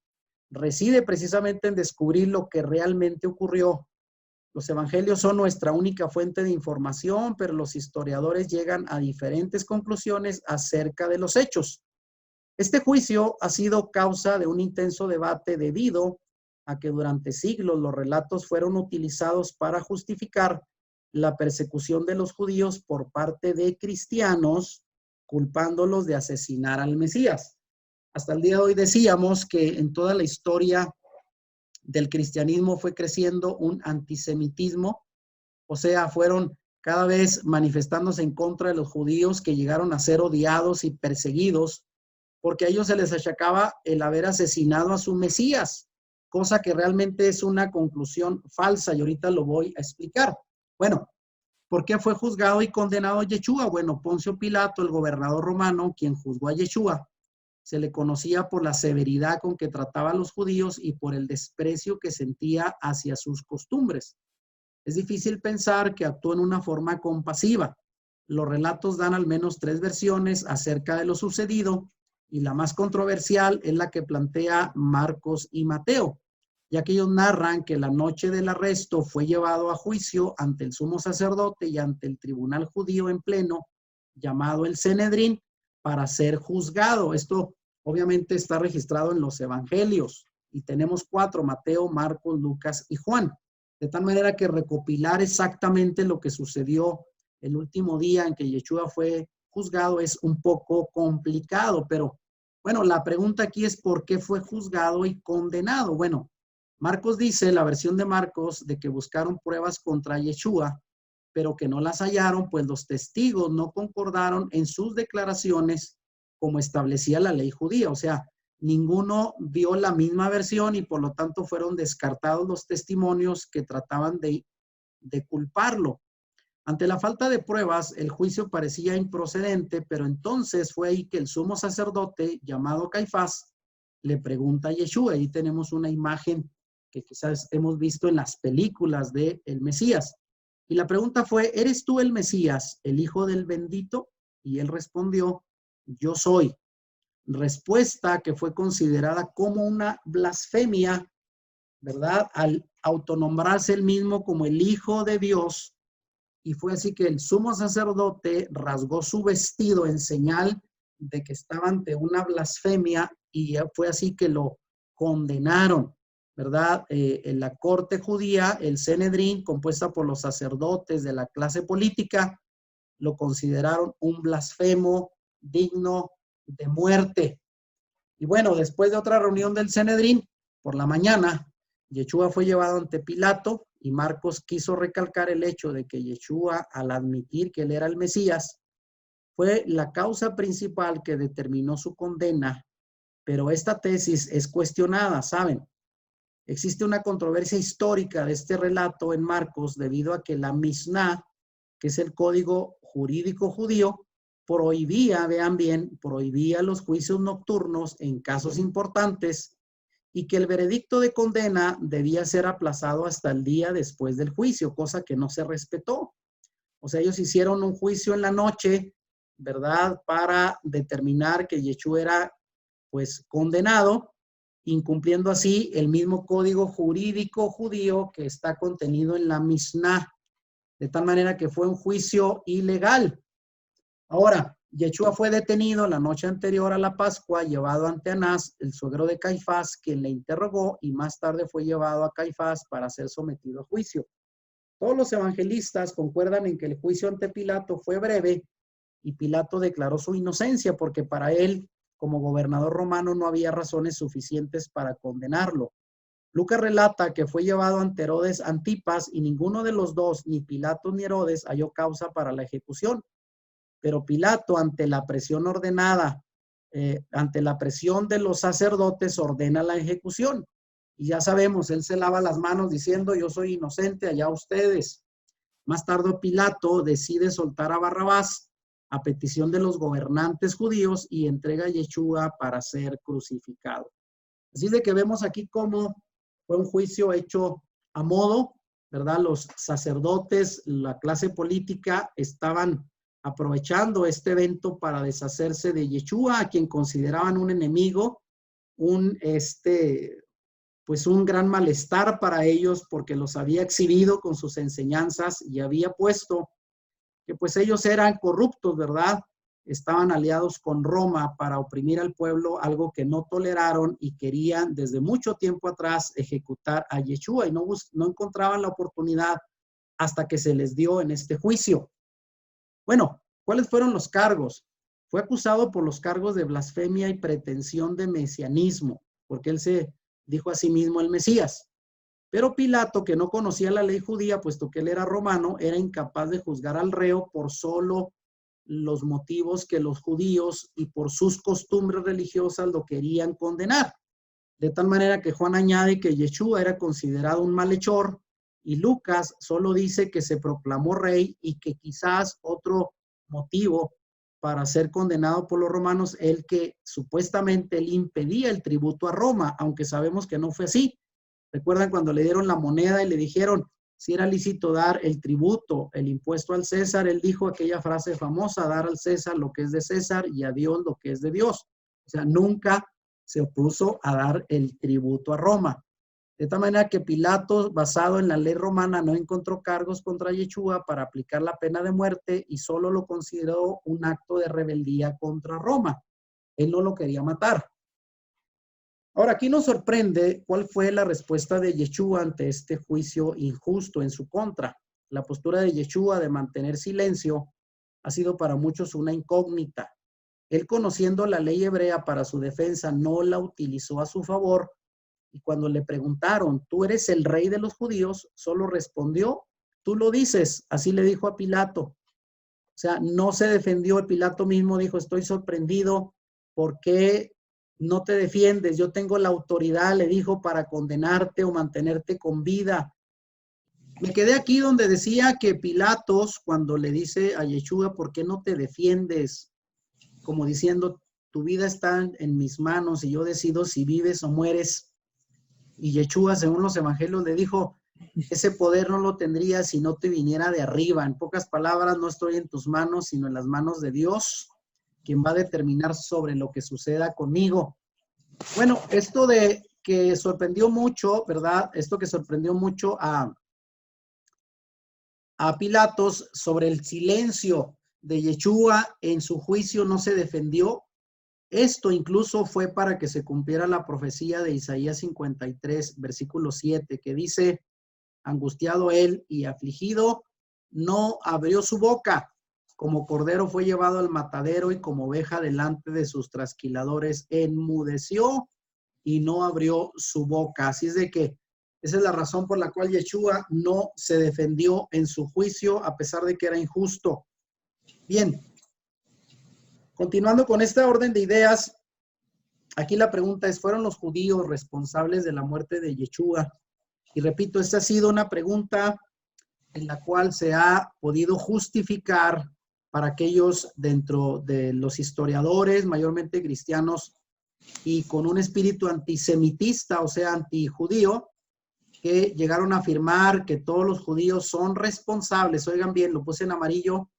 reside precisamente en descubrir lo que realmente ocurrió. Los evangelios son nuestra única fuente de información, pero los historiadores llegan a diferentes conclusiones acerca de los hechos. Este juicio ha sido causa de un intenso debate debido a que durante siglos los relatos fueron utilizados para justificar la persecución de los judíos por parte de cristianos, culpándolos de asesinar al Mesías. Hasta el día de hoy decíamos que en toda la historia del cristianismo fue creciendo un antisemitismo, o sea, fueron cada vez manifestándose en contra de los judíos que llegaron a ser odiados y perseguidos porque a ellos se les achacaba el haber asesinado a su Mesías, cosa que realmente es una conclusión falsa y ahorita lo voy a explicar. Bueno, ¿por qué fue juzgado y condenado Yeshua? Bueno, Poncio Pilato, el gobernador romano, quien juzgó a Yeshua, se le conocía por la severidad con que trataba a los judíos y por el desprecio que sentía hacia sus costumbres. Es difícil pensar que actuó en una forma compasiva. Los relatos dan al menos 3 versiones acerca de lo sucedido y la más controversial es la que plantea Marcos y Mateo, ya que ellos narran que la noche del arresto fue llevado a juicio ante el sumo sacerdote y ante el tribunal judío en pleno, llamado el Sanedrín, para ser juzgado. Esto obviamente está registrado en los evangelios y tenemos 4, Mateo, Marcos, Lucas y Juan. De tal manera que recopilar exactamente lo que sucedió el último día en que Yeshua fue juzgado es un poco complicado, pero bueno, la pregunta aquí es ¿por qué fue juzgado y condenado? Bueno, Marcos dice, la versión de Marcos, de que buscaron pruebas contra Yeshua, pero que no las hallaron, pues los testigos no concordaron en sus declaraciones como establecía la ley judía. O sea, ninguno dio la misma versión y por lo tanto fueron descartados los testimonios que trataban de culparlo. Ante la falta de pruebas, el juicio parecía improcedente, pero entonces fue ahí que el sumo sacerdote, llamado Caifás, le pregunta a Yeshua. Ahí tenemos una imagen que quizás hemos visto en las películas de el Mesías. Y la pregunta fue, ¿eres tú el Mesías, el hijo del bendito? Y él respondió, yo soy. Respuesta que fue considerada como una blasfemia, ¿verdad? Al autonombrarse él mismo como el Hijo de Dios. Y fue así que el sumo sacerdote rasgó su vestido en señal de que estaba ante una blasfemia y fue así que lo condenaron, ¿verdad? En la corte judía, el Sanedrín, compuesta por los sacerdotes de la clase política, lo consideraron un blasfemo digno de muerte. Y bueno, después de otra reunión del Sanedrín, por la mañana, Yeshua fue llevado ante Pilato y Marcos quiso recalcar el hecho de que Yeshua, al admitir que él era el Mesías, fue la causa principal que determinó su condena, pero esta tesis es cuestionada, ¿saben? Existe una controversia histórica de este relato en Marcos debido a que la Misná, que es el código jurídico judío, prohibía, vean bien, prohibía los juicios nocturnos en casos importantes y que el veredicto de condena debía ser aplazado hasta el día después del juicio, cosa que no se respetó. O sea, ellos hicieron un juicio en la noche, ¿verdad? Para determinar que Yeshua era, pues, condenado, incumpliendo así el mismo código jurídico judío que está contenido en la Misná, de tal manera que fue un juicio ilegal. Ahora, Yeshua fue detenido la noche anterior a la Pascua, llevado ante Anás, el suegro de Caifás, quien le interrogó y más tarde fue llevado a Caifás para ser sometido a juicio. Todos los evangelistas concuerdan en que el juicio ante Pilato fue breve y Pilato declaró su inocencia porque para él, como gobernador romano, no había razones suficientes para condenarlo. Lucas relata que fue llevado ante Herodes Antipas y ninguno de los dos, ni Pilato ni Herodes, halló causa para la ejecución. Pero Pilato, ante la presión ordenada, ante la presión de los sacerdotes, ordena la ejecución. Y ya sabemos, él se lava las manos diciendo, yo soy inocente, allá ustedes. Más tarde Pilato decide soltar a Barrabás a petición de los gobernantes judíos y entrega a Yeshua para ser crucificado. Así de que vemos aquí cómo fue un juicio hecho a modo, ¿verdad? Los sacerdotes, la clase política estaban aprovechando este evento para deshacerse de Yeshua, a quien consideraban un enemigo, pues un gran malestar para ellos porque los había exhibido con sus enseñanzas y había puesto que pues ellos eran corruptos, ¿verdad? Estaban aliados con Roma para oprimir al pueblo, algo que no toleraron y querían desde mucho tiempo atrás ejecutar a Yeshua y no encontraban la oportunidad hasta que se les dio en este juicio. Bueno, ¿cuáles fueron los cargos? Fue acusado por los cargos de blasfemia y pretensión de mesianismo, porque él se dijo a sí mismo el Mesías. Pero Pilato, que no conocía la ley judía, puesto que él era romano, era incapaz de juzgar al reo por solo los motivos que los judíos y por sus costumbres religiosas lo querían condenar. De tal manera que Juan añade que Yeshua era considerado un malhechor y Lucas solo dice que se proclamó rey y que quizás otro motivo para ser condenado por los romanos, el que supuestamente le impedía el tributo a Roma, aunque sabemos que no fue así. ¿Recuerdan cuando le dieron la moneda y le dijeron si era lícito dar el tributo, el impuesto al César? Él dijo aquella frase famosa, dar al César lo que es de César y a Dios lo que es de Dios. O sea, nunca se opuso a dar el tributo a Roma. De tal manera que Pilato, basado en la ley romana, no encontró cargos contra Yeshua para aplicar la pena de muerte y solo lo consideró un acto de rebeldía contra Roma. Él no lo quería matar. Ahora, aquí nos sorprende cuál fue la respuesta de Yeshua ante este juicio injusto en su contra. La postura de Yeshua de mantener silencio ha sido para muchos una incógnita. Él, conociendo la ley hebrea para su defensa, no la utilizó a su favor. Y cuando le preguntaron, ¿tú eres el rey de los judíos?, solo respondió, tú lo dices. Así le dijo a Pilato. O sea, no se defendió. El Pilato mismo dijo, estoy sorprendido. ¿Por qué no te defiendes? Yo tengo la autoridad, le dijo, para condenarte o mantenerte con vida. Me quedé aquí donde decía que Pilatos, cuando le dice a Yeshua, ¿por qué no te defiendes? Como diciendo, tu vida está en mis manos y yo decido si vives o mueres. Y Yeshua, según los evangelios, le dijo, ese poder no lo tendría si no te viniera de arriba. En pocas palabras, no estoy en tus manos, sino en las manos de Dios, quien va a determinar sobre lo que suceda conmigo. Bueno, esto de que sorprendió mucho, ¿verdad? Esto que sorprendió mucho a Pilatos sobre el silencio de Yeshua en su juicio, no se defendió. Esto incluso fue para que se cumpliera la profecía de Isaías 53, versículo 7, que dice, angustiado él y afligido, no abrió su boca. como cordero fue llevado al matadero y como oveja delante de sus trasquiladores enmudeció y no abrió su boca. Así es de que esa es la razón por la cual Yeshua no se defendió en su juicio a pesar de que era injusto. Bien, continuando con esta orden de ideas, aquí la pregunta es, ¿fueron los judíos responsables de la muerte de Yeshua? Y repito, esta ha sido una pregunta en la cual se ha podido justificar para aquellos dentro de los historiadores, mayormente cristianos, y con un espíritu antisemitista, o sea, antijudío, que llegaron a afirmar que todos los judíos son responsables, oigan bien, lo puse en amarillo,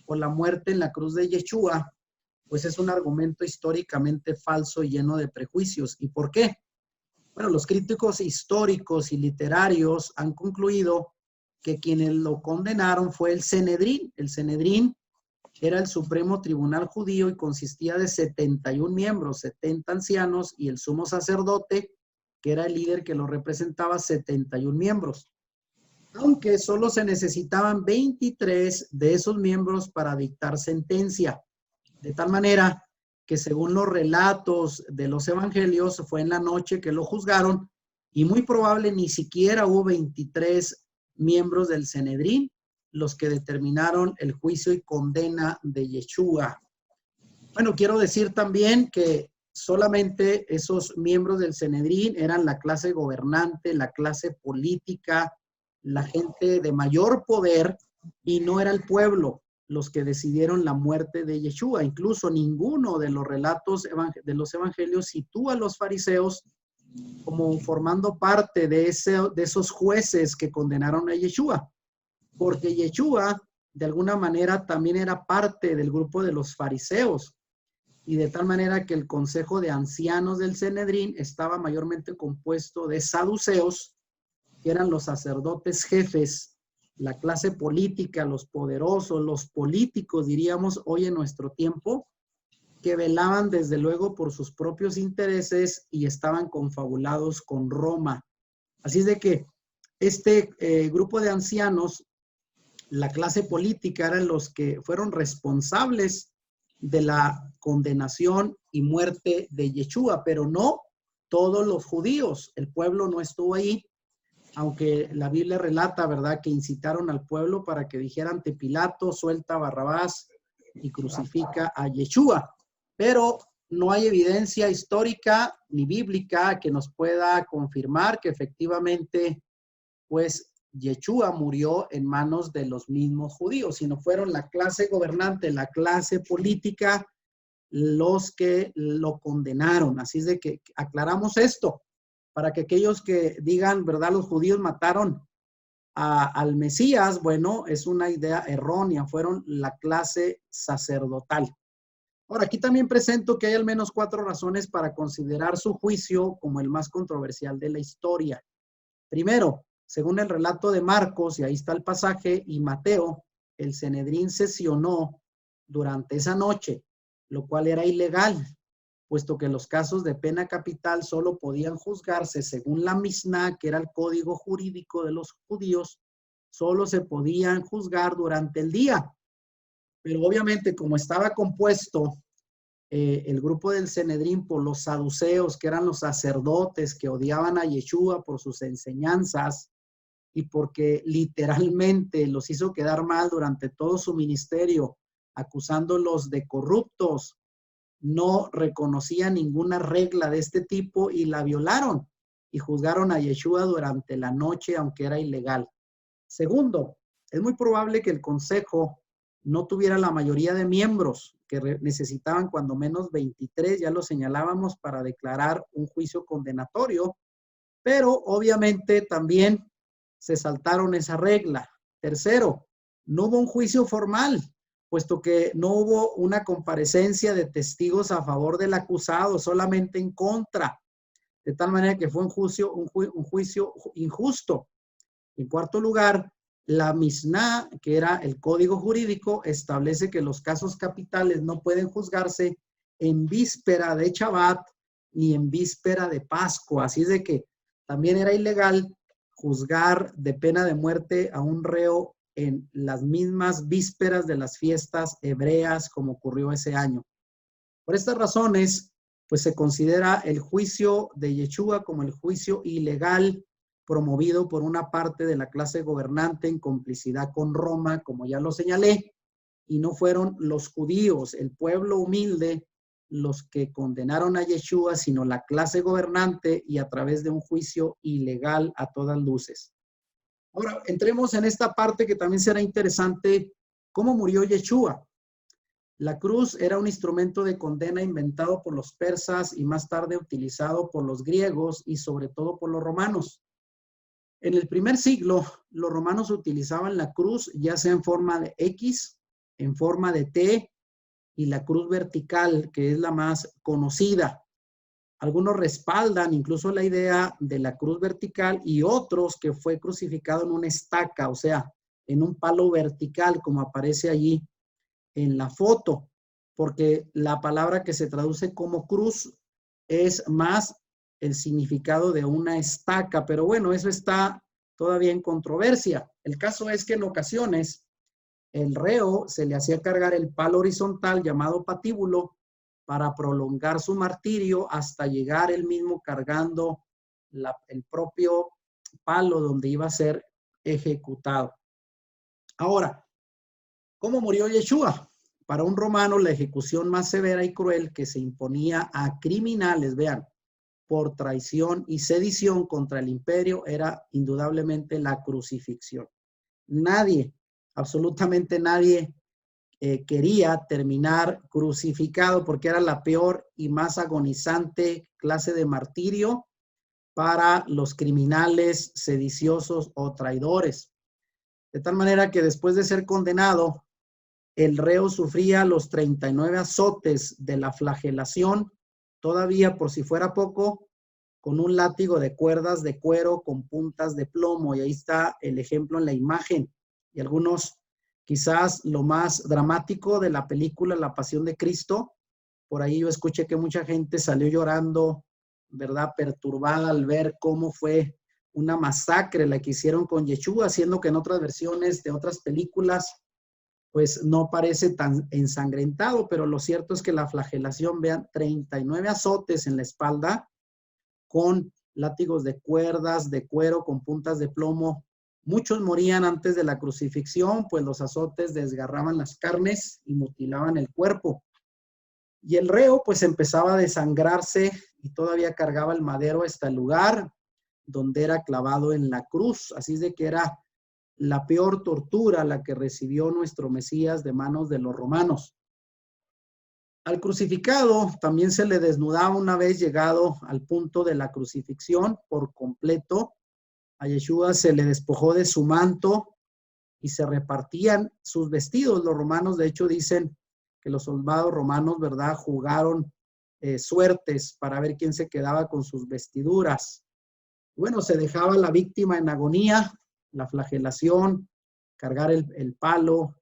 por la muerte en la cruz de Yeshua, pues es un argumento históricamente falso y lleno de prejuicios. ¿Y por qué? Bueno, los críticos históricos y literarios han concluido que quienes lo condenaron fue el Sanedrín. El Sanedrín era el supremo tribunal judío y consistía de 71 miembros, 70 ancianos y el sumo sacerdote, que era el líder que lo representaba, 71 miembros. Aunque solo se necesitaban 23 de esos miembros para dictar sentencia. De tal manera que según los relatos de los evangelios, fue en la noche que lo juzgaron y muy probable ni siquiera hubo 23 miembros del Sanedrín los que determinaron el juicio y condena de Yeshua. Bueno, quiero decir también que solamente esos miembros del Sanedrín eran la clase gobernante, la clase política, la gente de mayor poder y no era el pueblo los que decidieron la muerte de Yeshua. Incluso ninguno de los relatos de los evangelios sitúa a los fariseos como formando parte de esos jueces que condenaron a Yeshua, porque Yeshua de alguna manera también era parte del grupo de los fariseos, y de tal manera que el consejo de ancianos del Sanedrín estaba mayormente compuesto de saduceos, que eran los sacerdotes jefes, la clase política, los poderosos, los políticos, diríamos hoy en nuestro tiempo, que velaban desde luego por sus propios intereses y estaban confabulados con Roma. Así es de que este grupo de ancianos, la clase política, eran los que fueron responsables de la condenación y muerte de Yeshua, pero no todos los judíos. El pueblo no estuvo ahí, aunque la Biblia relata, ¿verdad?, que incitaron al pueblo para que dijera ante Pilato, suelta a Barrabás y crucifica a Yeshua. Pero no hay evidencia histórica ni bíblica que nos pueda confirmar que efectivamente, pues, Yeshua murió en manos de los mismos judíos, sino fueron la clase gobernante, la clase política, los que lo condenaron. Así es de que aclaramos esto, para que aquellos que digan, ¿verdad?, los judíos mataron al Mesías, bueno, es una idea errónea, fueron la clase sacerdotal. Ahora, aquí también presento que hay al menos 4 razones para considerar su juicio como el más controversial de la historia. Primero, según el relato de Marcos, y ahí está el pasaje, y Mateo, el Sanedrín sesionó durante esa noche, lo cual era ilegal, puesto que los casos de pena capital solo podían juzgarse según la Misná, que era el código jurídico de los judíos, solo se podían juzgar durante el día. Pero obviamente, como estaba compuesto el grupo del Sanedrín por los saduceos, que eran los sacerdotes que odiaban a Yeshua por sus enseñanzas y porque literalmente los hizo quedar mal durante todo su ministerio, acusándolos de corruptos, no reconocía ninguna regla de este tipo y la violaron y juzgaron a Yeshua durante la noche, aunque era ilegal. Segundo, es muy probable que el consejo no tuviera la mayoría de miembros que necesitaban cuando menos 23, ya lo señalábamos, para declarar un juicio condenatorio, pero obviamente también se saltaron esa regla. Tercero, no hubo un juicio formal, puesto que no hubo una comparecencia de testigos a favor del acusado, solamente en contra, de tal manera que fue un juicio injusto. En cuarto lugar, la Misná, que era el código jurídico, establece que los casos capitales no pueden juzgarse en víspera de Shabbat ni en víspera de Pascua. Así es de que también era ilegal juzgar de pena de muerte a un reo en las mismas vísperas de las fiestas hebreas como ocurrió ese año. Por estas razones, pues se considera el juicio de Yeshua como el juicio ilegal promovido por una parte de la clase gobernante en complicidad con Roma, como ya lo señalé, y no fueron los judíos, el pueblo humilde, los que condenaron a Yeshua, sino la clase gobernante y a través de un juicio ilegal a todas luces. Ahora, entremos en esta parte que también será interesante, ¿cómo murió Yeshua? La cruz era un instrumento de condena inventado por los persas y más tarde utilizado por los griegos y sobre todo por los romanos. En el primer siglo, los romanos utilizaban la cruz ya sea en forma de X, en forma de T y la cruz vertical, que es la más conocida. Algunos respaldan incluso la idea de la cruz vertical y otros que fue crucificado en una estaca, o sea, en un palo vertical, como aparece allí en la foto, porque la palabra que se traduce como cruz es más el significado de una estaca, pero bueno, eso está todavía en controversia. El caso es que en ocasiones el reo se le hacía cargar el palo horizontal llamado patíbulo para prolongar su martirio hasta llegar él mismo cargando el propio palo donde iba a ser ejecutado. Ahora, ¿cómo murió Yeshua? Para un romano, la ejecución más severa y cruel que se imponía a criminales, vean, por traición y sedición contra el imperio era indudablemente la crucifixión. Nadie, absolutamente nadie, quería terminar crucificado porque era la peor y más agonizante clase de martirio para los criminales sediciosos o traidores. De tal manera que después de ser condenado, el reo sufría los 39 azotes de la flagelación, todavía por si fuera poco, con un látigo de cuerdas de cuero con puntas de plomo. Y ahí está el ejemplo en la imagen. Y algunos, quizás lo más dramático de la película La Pasión de Cristo, por ahí yo escuché que mucha gente salió llorando, ¿verdad? Perturbada al ver cómo fue una masacre la que hicieron con Yeshua, haciendo que en otras versiones de otras películas pues no parece tan ensangrentado, pero lo cierto es que la flagelación, vean, 39 azotes en la espalda con látigos de cuerdas, de cuero, con puntas de plomo. Muchos morían antes de la crucifixión, pues los azotes desgarraban las carnes y mutilaban el cuerpo. Y el reo pues empezaba a desangrarse y todavía cargaba el madero hasta el lugar donde era clavado en la cruz. Así es de que era la peor tortura la que recibió nuestro Mesías de manos de los romanos. Al crucificado también se le desnudaba una vez llegado al punto de la crucifixión por completo. A Yeshua se le despojó de su manto y se repartían sus vestidos. Los romanos, de hecho, dicen que los soldados romanos, ¿verdad?, jugaron suertes para ver quién se quedaba con sus vestiduras. Bueno, se dejaba la víctima en agonía, la flagelación, cargar el palo,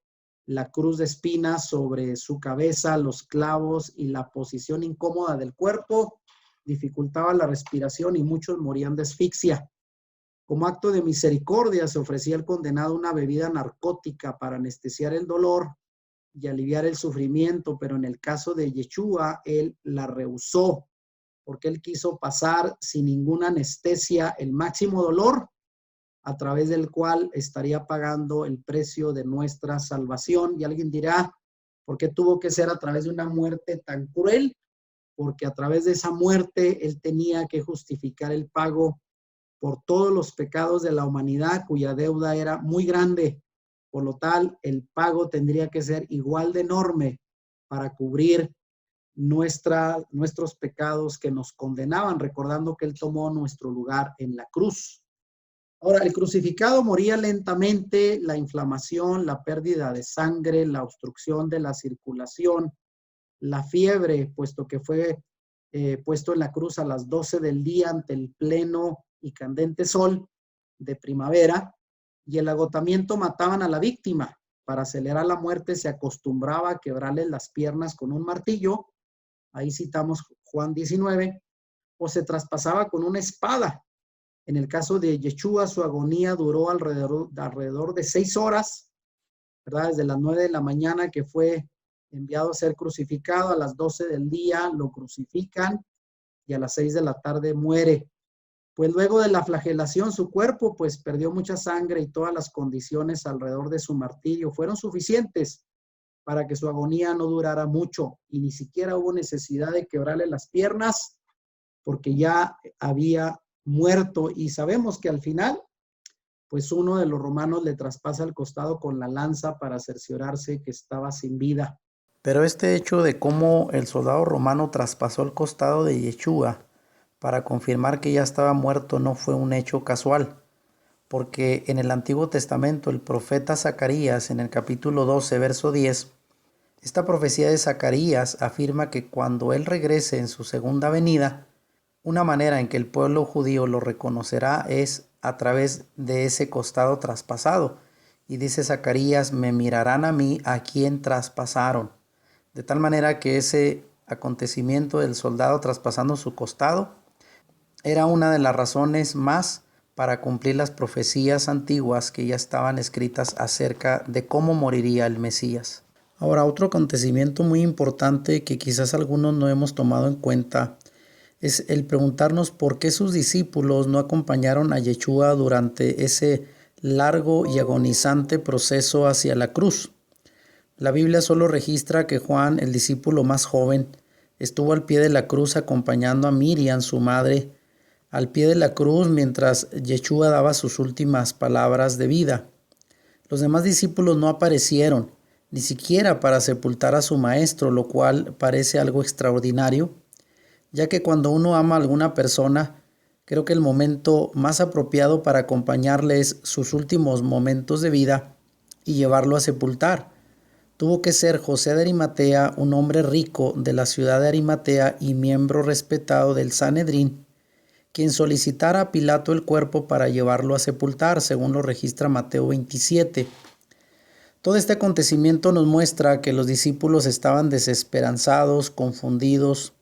la cruz de espinas sobre su cabeza, los clavos y la posición incómoda del cuerpo dificultaba la respiración y muchos morían de asfixia. Como acto de misericordia se ofrecía al condenado una bebida narcótica para anestesiar el dolor y aliviar el sufrimiento, pero en el caso de Yeshua, él la rehusó porque él quiso pasar sin ninguna anestesia el máximo dolor a través del cual estaría pagando el precio de nuestra salvación. Y alguien dirá, ¿por qué tuvo que ser a través de una muerte tan cruel? Porque a través de esa muerte él tenía que justificar el pago por todos los pecados de la humanidad, cuya deuda era muy grande. Por lo tal, el pago tendría que ser igual de enorme para cubrir nuestros pecados que nos condenaban, recordando que él tomó nuestro lugar en la cruz. Ahora, el crucificado moría lentamente, la inflamación, la pérdida de sangre, la obstrucción de la circulación, la fiebre, puesto que fue puesto en la cruz a las 12 del día ante el pleno y candente sol de primavera, y el agotamiento mataban a la víctima. Para acelerar la muerte se acostumbraba a quebrarle las piernas con un martillo, ahí citamos Juan 19, o se traspasaba con una espada. En el caso de Yeshua, su agonía duró alrededor de 6 horas, ¿verdad? Desde las 9 de la mañana que fue enviado a ser crucificado, a las 12 del día lo crucifican y a las 6 de la tarde muere. Pues luego de la flagelación, su cuerpo pues perdió mucha sangre y todas las condiciones alrededor de su martirio fueron suficientes para que su agonía no durara mucho y ni siquiera hubo necesidad de quebrarle las piernas porque ya había muerto. Y sabemos que al final, pues uno de los romanos le traspasa el costado con la lanza para cerciorarse que estaba sin vida. Pero este hecho de cómo el soldado romano traspasó el costado de Yeshua para confirmar que ya estaba muerto no fue un hecho casual, porque en el Antiguo Testamento el profeta Zacarías, en el capítulo 12, verso 10, esta profecía de Zacarías afirma que cuando él regrese en su segunda venida, una manera en que el pueblo judío lo reconocerá es a través de ese costado traspasado. Y dice Zacarías, me mirarán a mí a quien traspasaron. De tal manera que ese acontecimiento del soldado traspasando su costado era una de las razones más para cumplir las profecías antiguas que ya estaban escritas acerca de cómo moriría el Mesías. Ahora, otro acontecimiento muy importante que quizás algunos no hemos tomado en cuenta es el preguntarnos por qué sus discípulos no acompañaron a Yeshua durante ese largo y agonizante proceso hacia la cruz. La Biblia solo registra que Juan, el discípulo más joven, estuvo al pie de la cruz acompañando a Miriam, su madre, al pie de la cruz mientras Yeshua daba sus últimas palabras de vida. Los demás discípulos no aparecieron, ni siquiera para sepultar a su maestro, lo cual parece algo extraordinario, ya que cuando uno ama a alguna persona, creo que el momento más apropiado para acompañarle es sus últimos momentos de vida y llevarlo a sepultar. Tuvo que ser José de Arimatea, un hombre rico de la ciudad de Arimatea y miembro respetado del Sanedrín, quien solicitara a Pilato el cuerpo para llevarlo a sepultar, según lo registra Mateo 27. Todo este acontecimiento nos muestra que los discípulos estaban desesperanzados, confundidos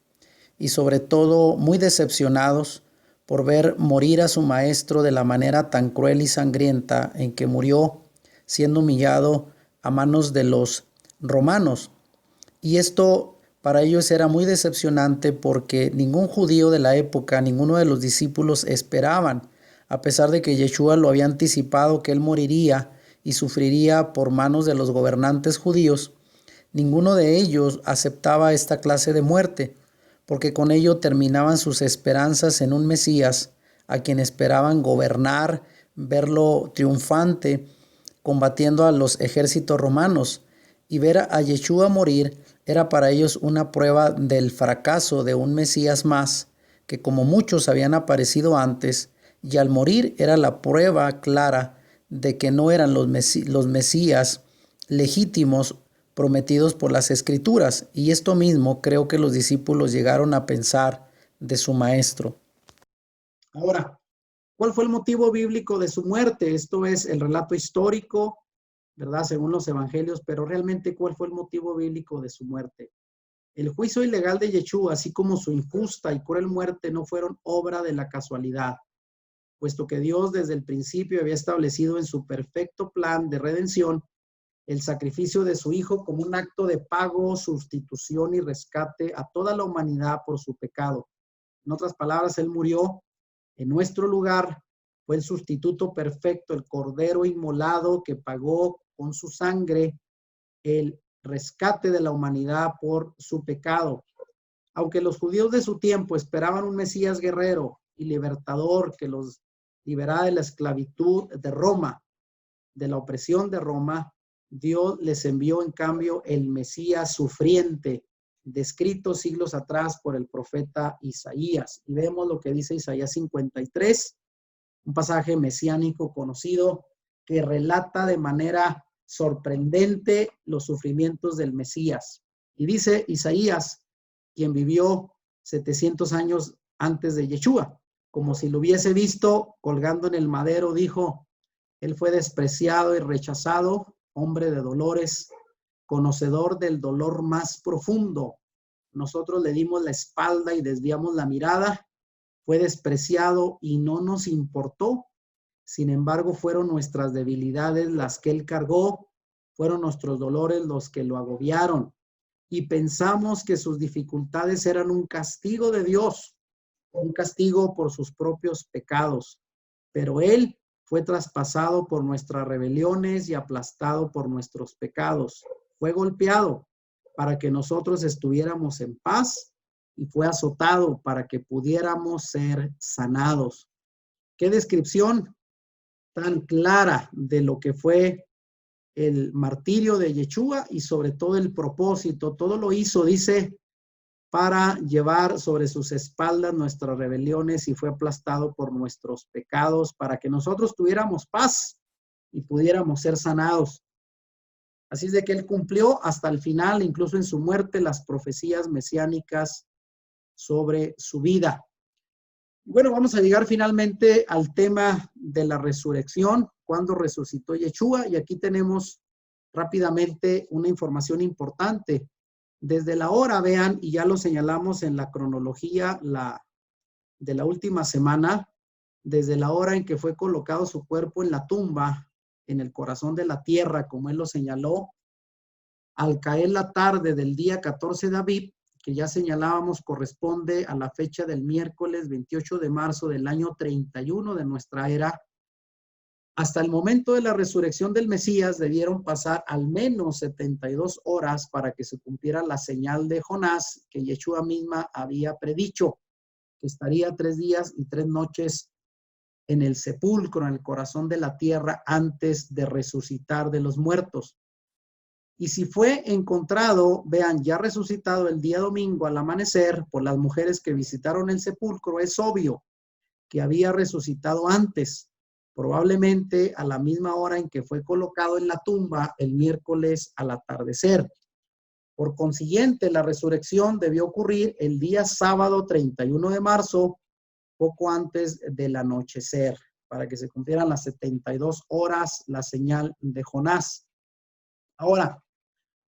y sobre todo muy decepcionados por ver morir a su maestro de la manera tan cruel y sangrienta en que murió, siendo humillado a manos de los romanos. Y esto para ellos era muy decepcionante porque ningún judío de la época, ninguno de los discípulos esperaban, a pesar de que Yeshua lo había anticipado que él moriría y sufriría por manos de los gobernantes judíos, ninguno de ellos aceptaba esta clase de muerte, porque con ello terminaban sus esperanzas en un Mesías a quien esperaban gobernar, verlo triunfante, combatiendo a los ejércitos romanos. Y ver a Yeshua morir era para ellos una prueba del fracaso de un Mesías más, que como muchos habían aparecido antes, y al morir era la prueba clara de que no eran los Mesías legítimos prometidos por las Escrituras. Y esto mismo creo que los discípulos llegaron a pensar de su maestro. Ahora, ¿cuál fue el motivo bíblico de su muerte? Esto es el relato histórico, ¿verdad? Según los evangelios, pero realmente, ¿cuál fue el motivo bíblico de su muerte? El juicio ilegal de Yeshua, así como su injusta y cruel muerte, no fueron obra de la casualidad, puesto que Dios desde el principio había establecido en su perfecto plan de redención el sacrificio de su Hijo como un acto de pago, sustitución y rescate a toda la humanidad por su pecado. En otras palabras, Él murió en nuestro lugar, fue el sustituto perfecto, el cordero inmolado que pagó con su sangre el rescate de la humanidad por su pecado. Aunque los judíos de su tiempo esperaban un Mesías guerrero y libertador que los liberara de la esclavitud de Roma, de la opresión de Roma, Dios les envió en cambio el Mesías sufriente, descrito siglos atrás por el profeta Isaías. Y vemos lo que dice Isaías 53, un pasaje mesiánico conocido que relata de manera sorprendente los sufrimientos del Mesías. Y dice Isaías, quien vivió 700 años antes de Yeshua, como si lo hubiese visto colgando en el madero, dijo, él fue despreciado y rechazado, hombre de dolores, conocedor del dolor más profundo. Nosotros le dimos la espalda y desviamos la mirada. fue despreciado y no nos importó. Sin embargo, fueron nuestras debilidades las que él cargó, fueron nuestros dolores los que lo agobiaron. Y pensamos que sus dificultades eran un castigo de Dios, un castigo por sus propios pecados. Pero él fue traspasado por nuestras rebeliones y aplastado por nuestros pecados. Fue golpeado para que nosotros estuviéramos en paz y fue azotado para que pudiéramos ser sanados. Qué descripción tan clara de lo que fue el martirio de Yeshua y sobre todo el propósito. Todo lo hizo, dice, para llevar sobre sus espaldas nuestras rebeliones y fue aplastado por nuestros pecados para que nosotros tuviéramos paz y pudiéramos ser sanados. Así es de que él cumplió hasta el final, incluso en su muerte, las profecías mesiánicas sobre su vida. Bueno, vamos a llegar finalmente al tema de la resurrección, cuando resucitó Yeshua, y aquí tenemos rápidamente una información importante. Desde la hora, vean, y ya lo señalamos en la cronología de la última semana, desde la hora en que fue colocado su cuerpo en la tumba, en el corazón de la tierra, como él lo señaló, al caer la tarde del día 14 de Aviv, que ya señalábamos corresponde a la fecha del miércoles 28 de marzo del año 31 de nuestra era, hasta el momento de la resurrección del Mesías debieron pasar al menos 72 horas para que se cumpliera la señal de Jonás que Yeshua misma había predicho, que estaría 3 días y 3 noches en el sepulcro, en el corazón de la tierra, antes de resucitar de los muertos. Y si fue encontrado, vean, ya resucitado el día domingo al amanecer por las mujeres que visitaron el sepulcro, es obvio que había resucitado antes, probablemente a la misma hora en que fue colocado en la tumba el miércoles al atardecer. Por consiguiente, la resurrección debió ocurrir el día sábado 31 de marzo, poco antes del anochecer, para que se cumplieran las 72 horas, la señal de Jonás. Ahora,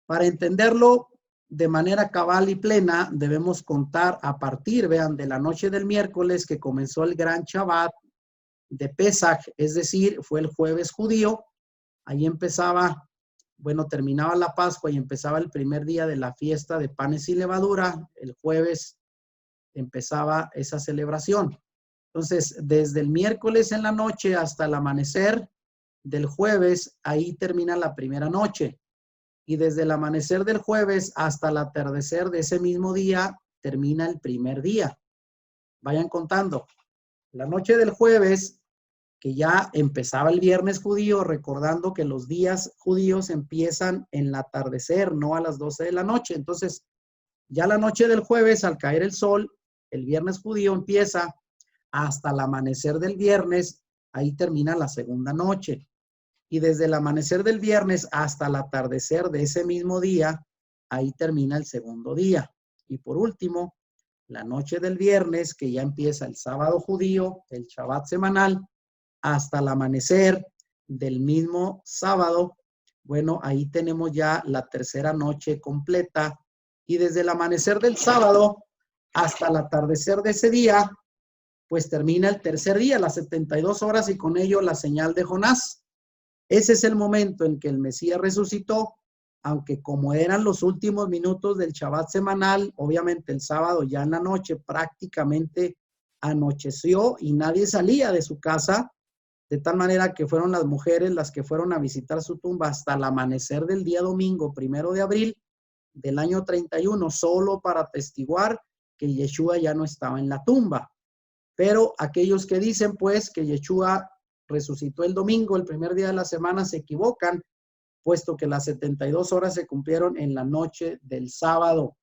para entenderlo de manera cabal y plena, debemos contar a partir, vean, de la noche del miércoles que comenzó el gran Shabbat de Pesaj, es decir, fue el jueves judío. Ahí empezaba, bueno, terminaba la Pascua y empezaba el primer día de la fiesta de panes y levadura. El jueves empezaba esa celebración. Entonces, desde el miércoles en la noche hasta el amanecer del jueves, ahí termina la primera noche. Y desde el amanecer del jueves hasta el atardecer de ese mismo día, termina el primer día. Vayan contando. La noche del jueves, que ya empezaba el viernes judío, recordando que los días judíos empiezan en el atardecer, no a las 12 de la noche. Entonces, ya la noche del jueves, al caer el sol, el viernes judío empieza hasta el amanecer del viernes, ahí termina la segunda noche. Y desde el amanecer del viernes hasta el atardecer de ese mismo día, ahí termina el segundo día. Y por último, la noche del viernes, que ya empieza el sábado judío, el Shabbat semanal, hasta el amanecer del mismo sábado, bueno, ahí tenemos ya la tercera noche completa. Y desde el amanecer del sábado hasta el atardecer de ese día, pues termina el tercer día, las 72 horas y con ello la señal de Jonás. Ese es el momento en que el Mesías resucitó, aunque como eran los últimos minutos del Shabbat semanal, obviamente el sábado ya en la noche prácticamente anocheció y nadie salía de su casa, de tal manera que fueron las mujeres las que fueron a visitar su tumba hasta el amanecer del día domingo, 1 de abril del año 31, solo para atestiguar que Yeshua ya no estaba en la tumba. Pero aquellos que dicen pues que Yeshua resucitó el domingo, el primer día de la semana, se equivocan, puesto que las 72 horas se cumplieron en la noche del sábado.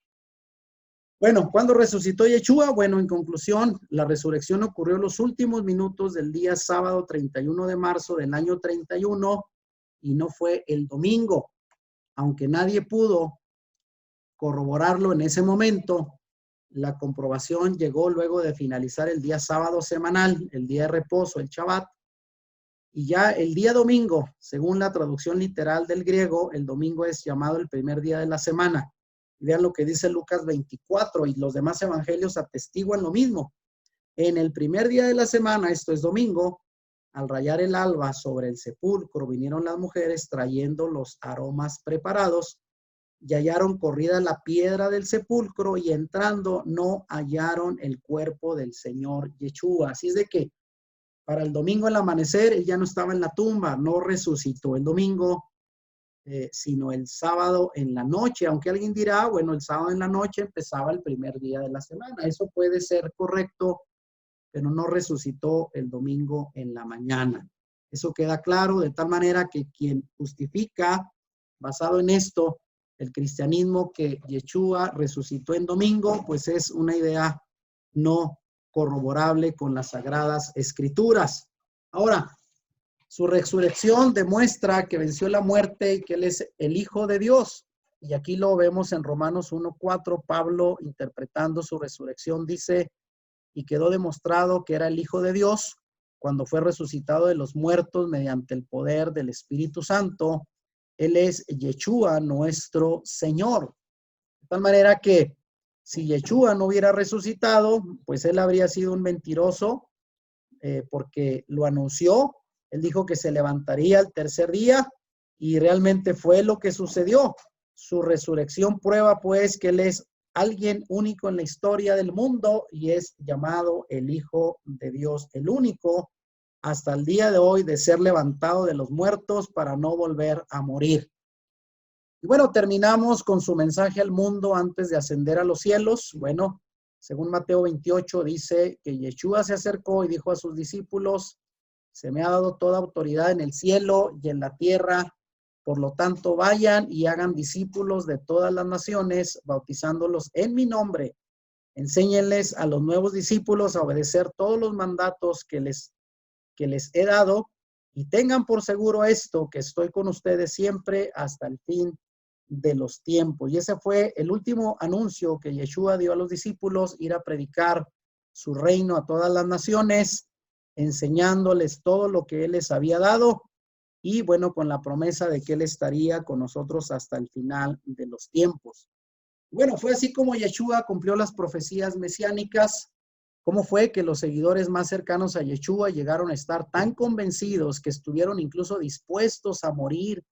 Bueno, ¿cuándo resucitó Yeshua? Bueno, en conclusión, la resurrección ocurrió en los últimos minutos del día sábado 31 de marzo del año 31 y no fue el domingo. Aunque nadie pudo corroborarlo en ese momento, la comprobación llegó luego de finalizar el día sábado semanal, el día de reposo, el Shabbat. Y ya el día domingo, según la traducción literal del griego, el domingo es llamado el primer día de la semana. Y vean lo que dice Lucas 24 y los demás evangelios atestiguan lo mismo. En el primer día de la semana, esto es domingo, al rayar el alba sobre el sepulcro, vinieron las mujeres trayendo los aromas preparados y hallaron corrida la piedra del sepulcro y entrando no hallaron el cuerpo del Señor Yeshua. Así es de que para el domingo al amanecer, él ya no estaba en la tumba, no resucitó el domingo, sino el sábado en la noche. Aunque alguien dirá, bueno, el sábado en la noche empezaba el primer día de la semana. Eso puede ser correcto, pero no resucitó el domingo en la mañana. Eso queda claro, de tal manera que quien justifica, basado en esto, el cristianismo que Yeshua resucitó en domingo, pues es una idea no corroborable con las sagradas escrituras. Ahora, su resurrección demuestra que venció la muerte y que él es el Hijo de Dios. Y aquí lo vemos en Romanos 1:4, Pablo interpretando su resurrección dice, y quedó demostrado que era el Hijo de Dios cuando fue resucitado de los muertos mediante el poder del Espíritu Santo. Él es Yeshua, nuestro Señor. De tal manera que si Yeshua no hubiera resucitado, pues él habría sido un mentiroso, porque lo anunció. Él dijo que se levantaría el tercer día y realmente fue lo que sucedió. Su resurrección prueba pues que él es alguien único en la historia del mundo y es llamado el Hijo de Dios, el único hasta el día de hoy de ser levantado de los muertos para no volver a morir. Y bueno, terminamos con su mensaje al mundo antes de ascender a los cielos. Bueno, según Mateo 28 dice que Yeshua se acercó y dijo a sus discípulos, se me ha dado toda autoridad en el cielo y en la tierra. Por lo tanto, vayan y hagan discípulos de todas las naciones, bautizándolos en mi nombre. Enséñenles a los nuevos discípulos a obedecer todos los mandatos que les he dado y tengan por seguro esto, que estoy con ustedes siempre hasta el fin de los tiempos. Y ese fue el último anuncio que Yeshua dio a los discípulos, ir a predicar su reino a todas las naciones, enseñándoles todo lo que él les había dado y bueno, con la promesa de que él estaría con nosotros hasta el final de los tiempos. Bueno, fue así como Yeshua cumplió las profecías mesiánicas. ¿Cómo fue que los seguidores más cercanos a Yeshua llegaron a estar tan convencidos que estuvieron incluso dispuestos a morir,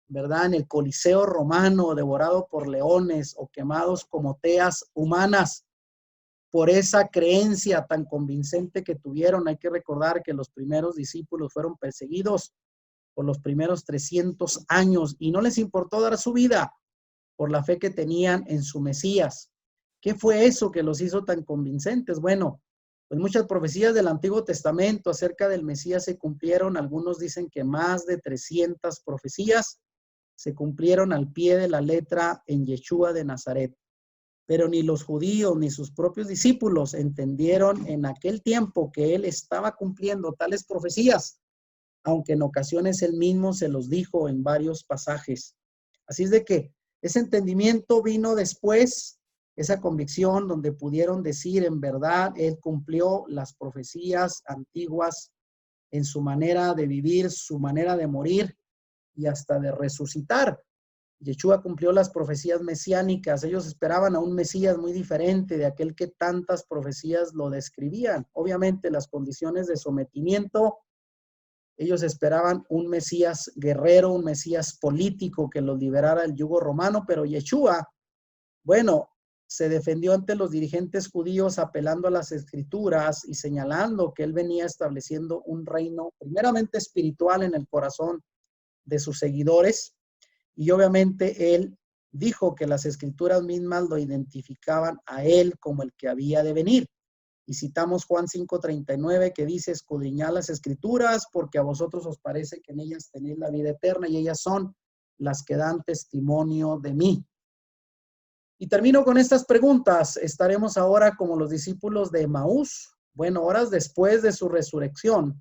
¿verdad? En el Coliseo romano, devorado por leones o quemados como teas humanas, por esa creencia tan convincente que tuvieron? Hay que recordar que los primeros discípulos fueron perseguidos por los primeros 300 años y no les importó dar su vida por la fe que tenían en su Mesías. ¿Qué fue eso que los hizo tan convincentes? Bueno, pues muchas profecías del Antiguo Testamento acerca del Mesías se cumplieron. Algunos dicen que más de 300 profecías se cumplieron al pie de la letra en Yeshua de Nazaret. Pero ni los judíos ni sus propios discípulos entendieron en aquel tiempo que él estaba cumpliendo tales profecías, aunque en ocasiones él mismo se los dijo en varios pasajes. Así es de que ese entendimiento vino después, esa convicción donde pudieron decir en verdad, él cumplió las profecías antiguas en su manera de vivir, su manera de morir y hasta de resucitar. Yeshua cumplió las profecías mesiánicas. Ellos esperaban a un Mesías muy diferente de aquel que tantas profecías lo describían. Obviamente las condiciones de sometimiento, ellos esperaban un Mesías guerrero, un Mesías político que los liberara del yugo romano, pero Yeshua, bueno, se defendió ante los dirigentes judíos apelando a las escrituras y señalando que él venía estableciendo un reino primeramente espiritual en el corazón de sus seguidores. Y obviamente él dijo que las escrituras mismas lo identificaban a él como el que había de venir. Y citamos Juan 5:39 que dice, escudriñad las escrituras porque a vosotros os parece que en ellas tenéis la vida eterna y ellas son las que dan testimonio de mí. Y termino con estas preguntas. ¿Estaremos ahora como los discípulos de Emaús? Bueno, horas después de su resurrección,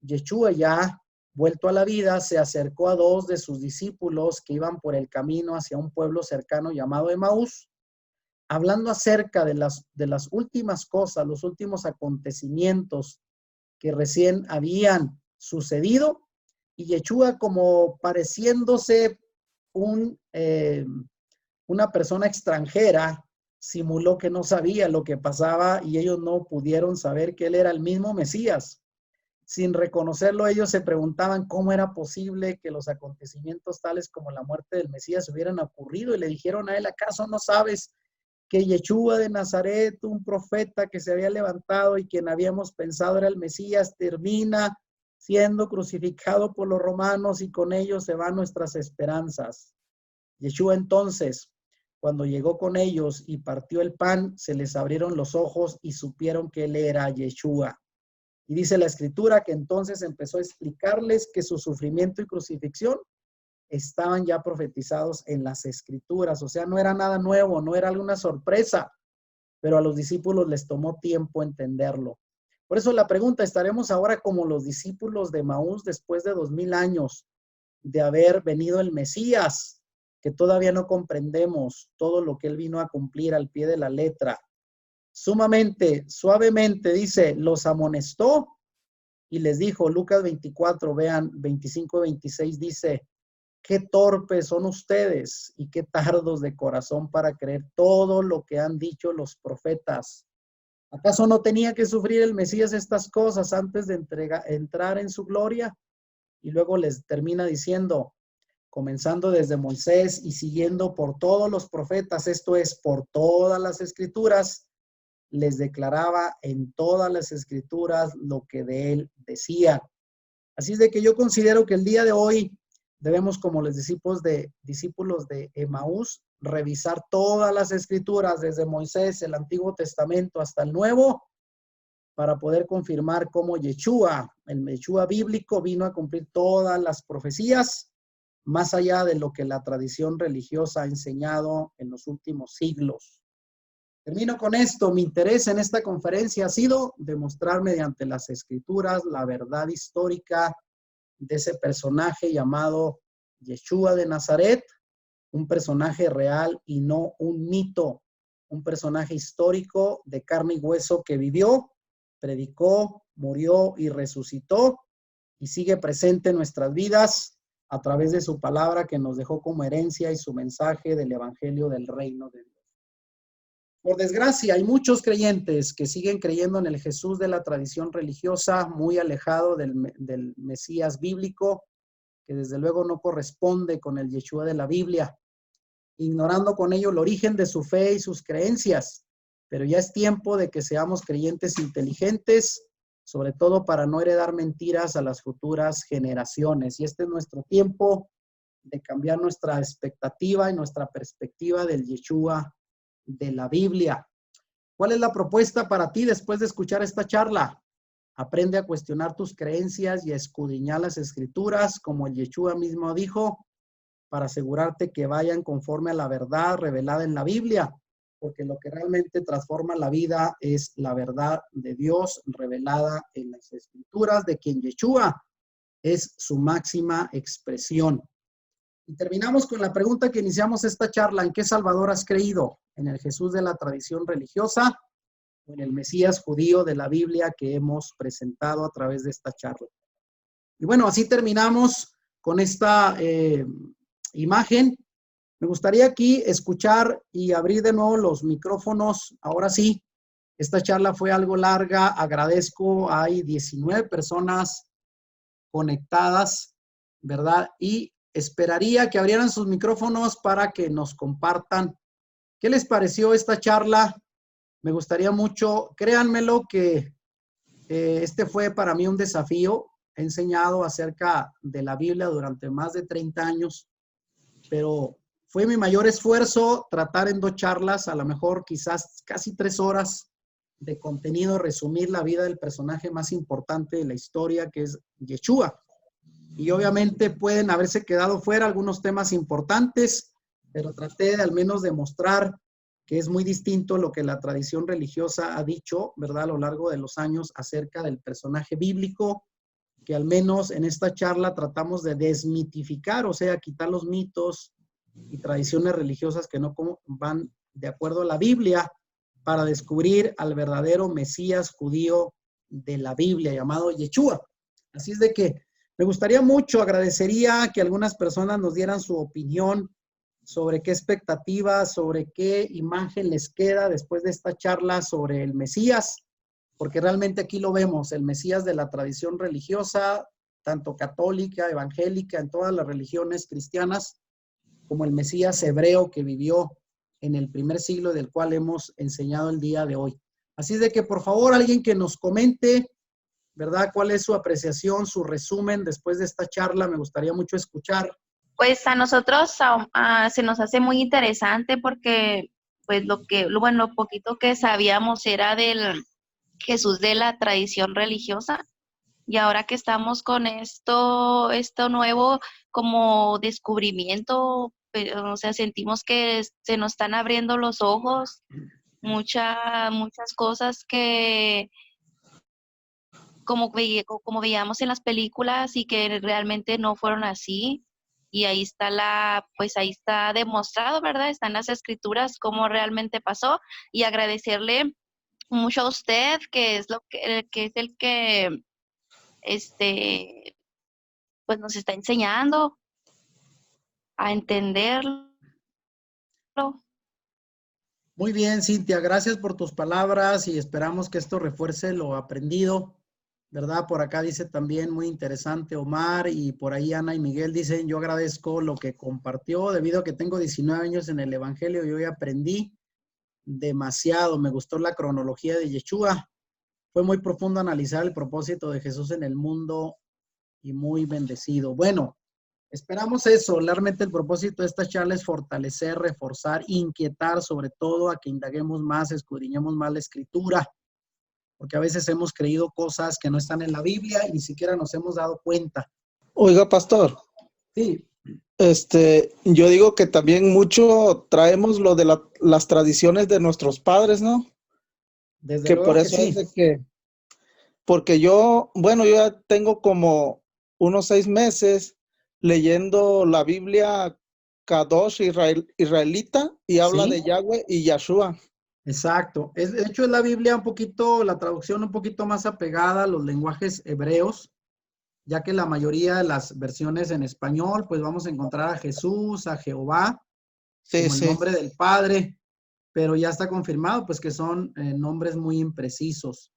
Yeshua ya vuelto a la vida, se acercó a dos de sus discípulos que iban por el camino hacia un pueblo cercano llamado Emaús, hablando acerca de las últimas cosas, los últimos acontecimientos que recién habían sucedido, y Yeshua, como pareciéndose una persona extranjera, simuló que no sabía lo que pasaba y ellos no pudieron saber que él era el mismo Mesías. Sin reconocerlo, ellos se preguntaban cómo era posible que los acontecimientos tales como la muerte del Mesías hubieran ocurrido y le dijeron a él, ¿acaso no sabes que Yeshua de Nazaret, un profeta que se había levantado y quien habíamos pensado era el Mesías, termina siendo crucificado por los romanos y con ellos se van nuestras esperanzas? Yeshua entonces, cuando llegó con ellos y partió el pan, se les abrieron los ojos y supieron que él era Yeshua. Y dice la escritura que entonces empezó a explicarles que su sufrimiento y crucifixión estaban ya profetizados en las escrituras. O sea, no era nada nuevo, no era alguna sorpresa, pero a los discípulos les tomó tiempo entenderlo. Por eso la pregunta, ¿estaremos ahora como los discípulos de Emaús después de 2000 años de haber venido el Mesías, que todavía no comprendemos todo lo que él vino a cumplir al pie de la letra? Sumamente, suavemente, dice, los amonestó y les dijo, Lucas 24, vean, 25-26, dice, qué torpes son ustedes y qué tardos de corazón para creer todo lo que han dicho los profetas. ¿Acaso no tenía que sufrir el Mesías estas cosas antes de entrar en su gloria? Y luego les termina diciendo, comenzando desde Moisés y siguiendo por todos los profetas, esto es, por todas las escrituras, les declaraba en todas las escrituras lo que de él decía. Así es de que yo considero que el día de hoy debemos, como los discípulos de Emaús, revisar todas las escrituras, desde Moisés, el Antiguo Testamento hasta el Nuevo, para poder confirmar cómo Yeshua, el Yeshua bíblico, vino a cumplir todas las profecías, más allá de lo que la tradición religiosa ha enseñado en los últimos siglos. Termino con esto. Mi interés en esta conferencia ha sido demostrar mediante las escrituras la verdad histórica de ese personaje llamado Yeshua de Nazaret, un personaje real y no un mito, un personaje histórico de carne y hueso que vivió, predicó, murió y resucitó y sigue presente en nuestras vidas a través de su palabra que nos dejó como herencia y su mensaje del evangelio del reino de Dios. Por desgracia, hay muchos creyentes que siguen creyendo en el Jesús de la tradición religiosa, muy alejado del Mesías bíblico, que desde luego no corresponde con el Yeshua de la Biblia, ignorando con ello el origen de su fe y sus creencias. Pero ya es tiempo de que seamos creyentes inteligentes, sobre todo para no heredar mentiras a las futuras generaciones. Y este es nuestro tiempo de cambiar nuestra expectativa y nuestra perspectiva del Yeshua de la Biblia. ¿Cuál es la propuesta para ti después de escuchar esta charla? Aprende a cuestionar tus creencias y a escudriñar las escrituras, como el Yeshua mismo dijo, para asegurarte que vayan conforme a la verdad revelada en la Biblia, porque lo que realmente transforma la vida es la verdad de Dios revelada en las escrituras, de quien Yeshua es su máxima expresión. Y terminamos con la pregunta que iniciamos esta charla: ¿en qué Salvador has creído? ¿En el Jesús de la tradición religiosa o en el Mesías judío de la Biblia que hemos presentado a través de esta charla? Y bueno, así terminamos con esta imagen. Me gustaría aquí escuchar y abrir de nuevo los micrófonos. Ahora sí, esta charla fue algo larga. Agradezco, hay 19 personas conectadas, ¿verdad? Y esperaría que abrieran sus micrófonos para que nos compartan qué les pareció esta charla. Me gustaría mucho, créanmelo, que este fue para mí un desafío. He enseñado acerca de la Biblia durante más de 30 años, pero fue mi mayor esfuerzo tratar en 2 charlas, a lo mejor quizás casi 3 horas de contenido, resumir la vida del personaje más importante de la historia, que es Yeshua. Y obviamente pueden haberse quedado fuera algunos temas importantes, pero traté de al menos demostrar que es muy distinto lo que la tradición religiosa ha dicho, ¿verdad?, a lo largo de los años acerca del personaje bíblico, que al menos en esta charla tratamos de desmitificar, o sea, quitar los mitos y tradiciones religiosas que no van de acuerdo a la Biblia, para descubrir al verdadero Mesías judío de la Biblia, llamado Yeshua. Así es de que me gustaría mucho, agradecería que algunas personas nos dieran su opinión sobre qué expectativas, sobre qué imagen les queda después de esta charla sobre el Mesías, porque realmente aquí lo vemos, el Mesías de la tradición religiosa, tanto católica, evangélica, en todas las religiones cristianas, como el Mesías hebreo que vivió en el primer siglo del cual hemos enseñado el día de hoy. Así es de que, por favor, alguien que nos comente, ¿verdad? ¿Cuál es su apreciación, su resumen después de esta charla? Me gustaría mucho escuchar. Pues a nosotros se nos hace muy interesante porque pues lo poquito que sabíamos era del Jesús de la tradición religiosa y ahora que estamos con esto nuevo como descubrimiento, o sea, sentimos que se nos están abriendo los ojos, muchas cosas que como veíamos en las películas y que realmente no fueron así. Y ahí está pues ahí está demostrado, ¿verdad? Están las escrituras cómo realmente pasó y agradecerle mucho a usted, que es que es el que este pues nos está enseñando a entenderlo. Muy bien, Cintia, gracias por tus palabras y esperamos que esto refuerce lo aprendido, ¿verdad? Por acá dice también muy interesante Omar y por ahí Ana y Miguel dicen, yo agradezco lo que compartió debido a que tengo 19 años en el Evangelio y hoy aprendí demasiado, me gustó la cronología de Yeshua, fue muy profundo analizar el propósito de Jesús en el mundo y muy bendecido. Bueno, esperamos eso. Realmente el propósito de esta charla es fortalecer, reforzar, inquietar, sobre todo a que indaguemos más, escudriñemos más la escritura, porque a veces hemos creído cosas que no están en la Biblia y ni siquiera nos hemos dado cuenta. Oiga, pastor, Sí, yo digo que también mucho traemos lo de las tradiciones de nuestros padres, ¿no? desde Que por luego que eso es sí. de que, porque yo, bueno, yo ya tengo como unos 6 meses leyendo la Biblia Kadosh israelita y habla de Sí, Yahweh y Yahshua. exacto. De hecho, es la Biblia un poquito, la traducción un poquito más apegada a los lenguajes hebreos, ya que la mayoría de las versiones en español, pues vamos a encontrar a Jesús, a Jehová, Sí, como el sí, nombre del Padre, pero ya está confirmado, pues que son nombres muy imprecisos.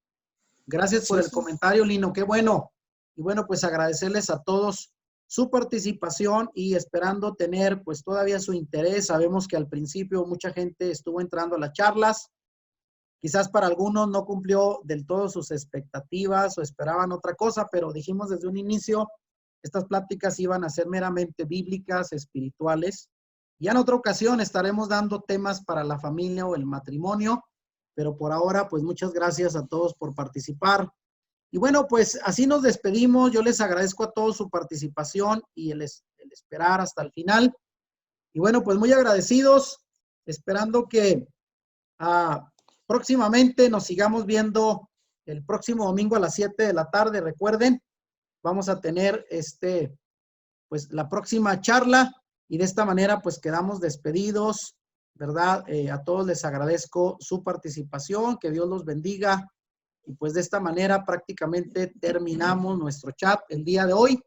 Gracias por sí, el sí. comentario, Lino, qué bueno. Y bueno, pues agradecerles a todos su participación y esperando tener pues todavía su interés. Sabemos que al principio mucha gente estuvo entrando a las charlas, quizás para algunos no cumplió del todo sus expectativas o esperaban otra cosa, pero dijimos desde un inicio, estas pláticas iban a ser meramente bíblicas, espirituales. Ya en otra ocasión estaremos dando temas para la familia o el matrimonio, pero por ahora, pues muchas gracias a todos por participar. Y bueno, pues así nos despedimos. Yo les agradezco a todos su participación y el esperar hasta el final. Y bueno, pues muy agradecidos, esperando que próximamente nos sigamos viendo el próximo domingo a las 7 de la tarde. Recuerden, vamos a tener pues la próxima charla y de esta manera pues quedamos despedidos, ¿verdad? A todos les agradezco su participación, que Dios los bendiga y pues de esta manera prácticamente terminamos nuestro chat el día de hoy,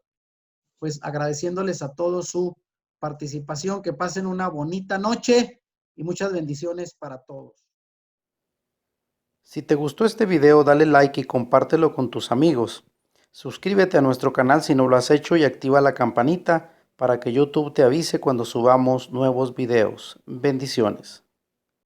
pues agradeciéndoles a todos su participación, que pasen una bonita noche y muchas bendiciones para todos. Si te gustó este video, dale like y compártelo con tus amigos. Suscríbete a nuestro canal si no lo has hecho y activa la campanita para que YouTube te avise cuando subamos nuevos videos. Bendiciones.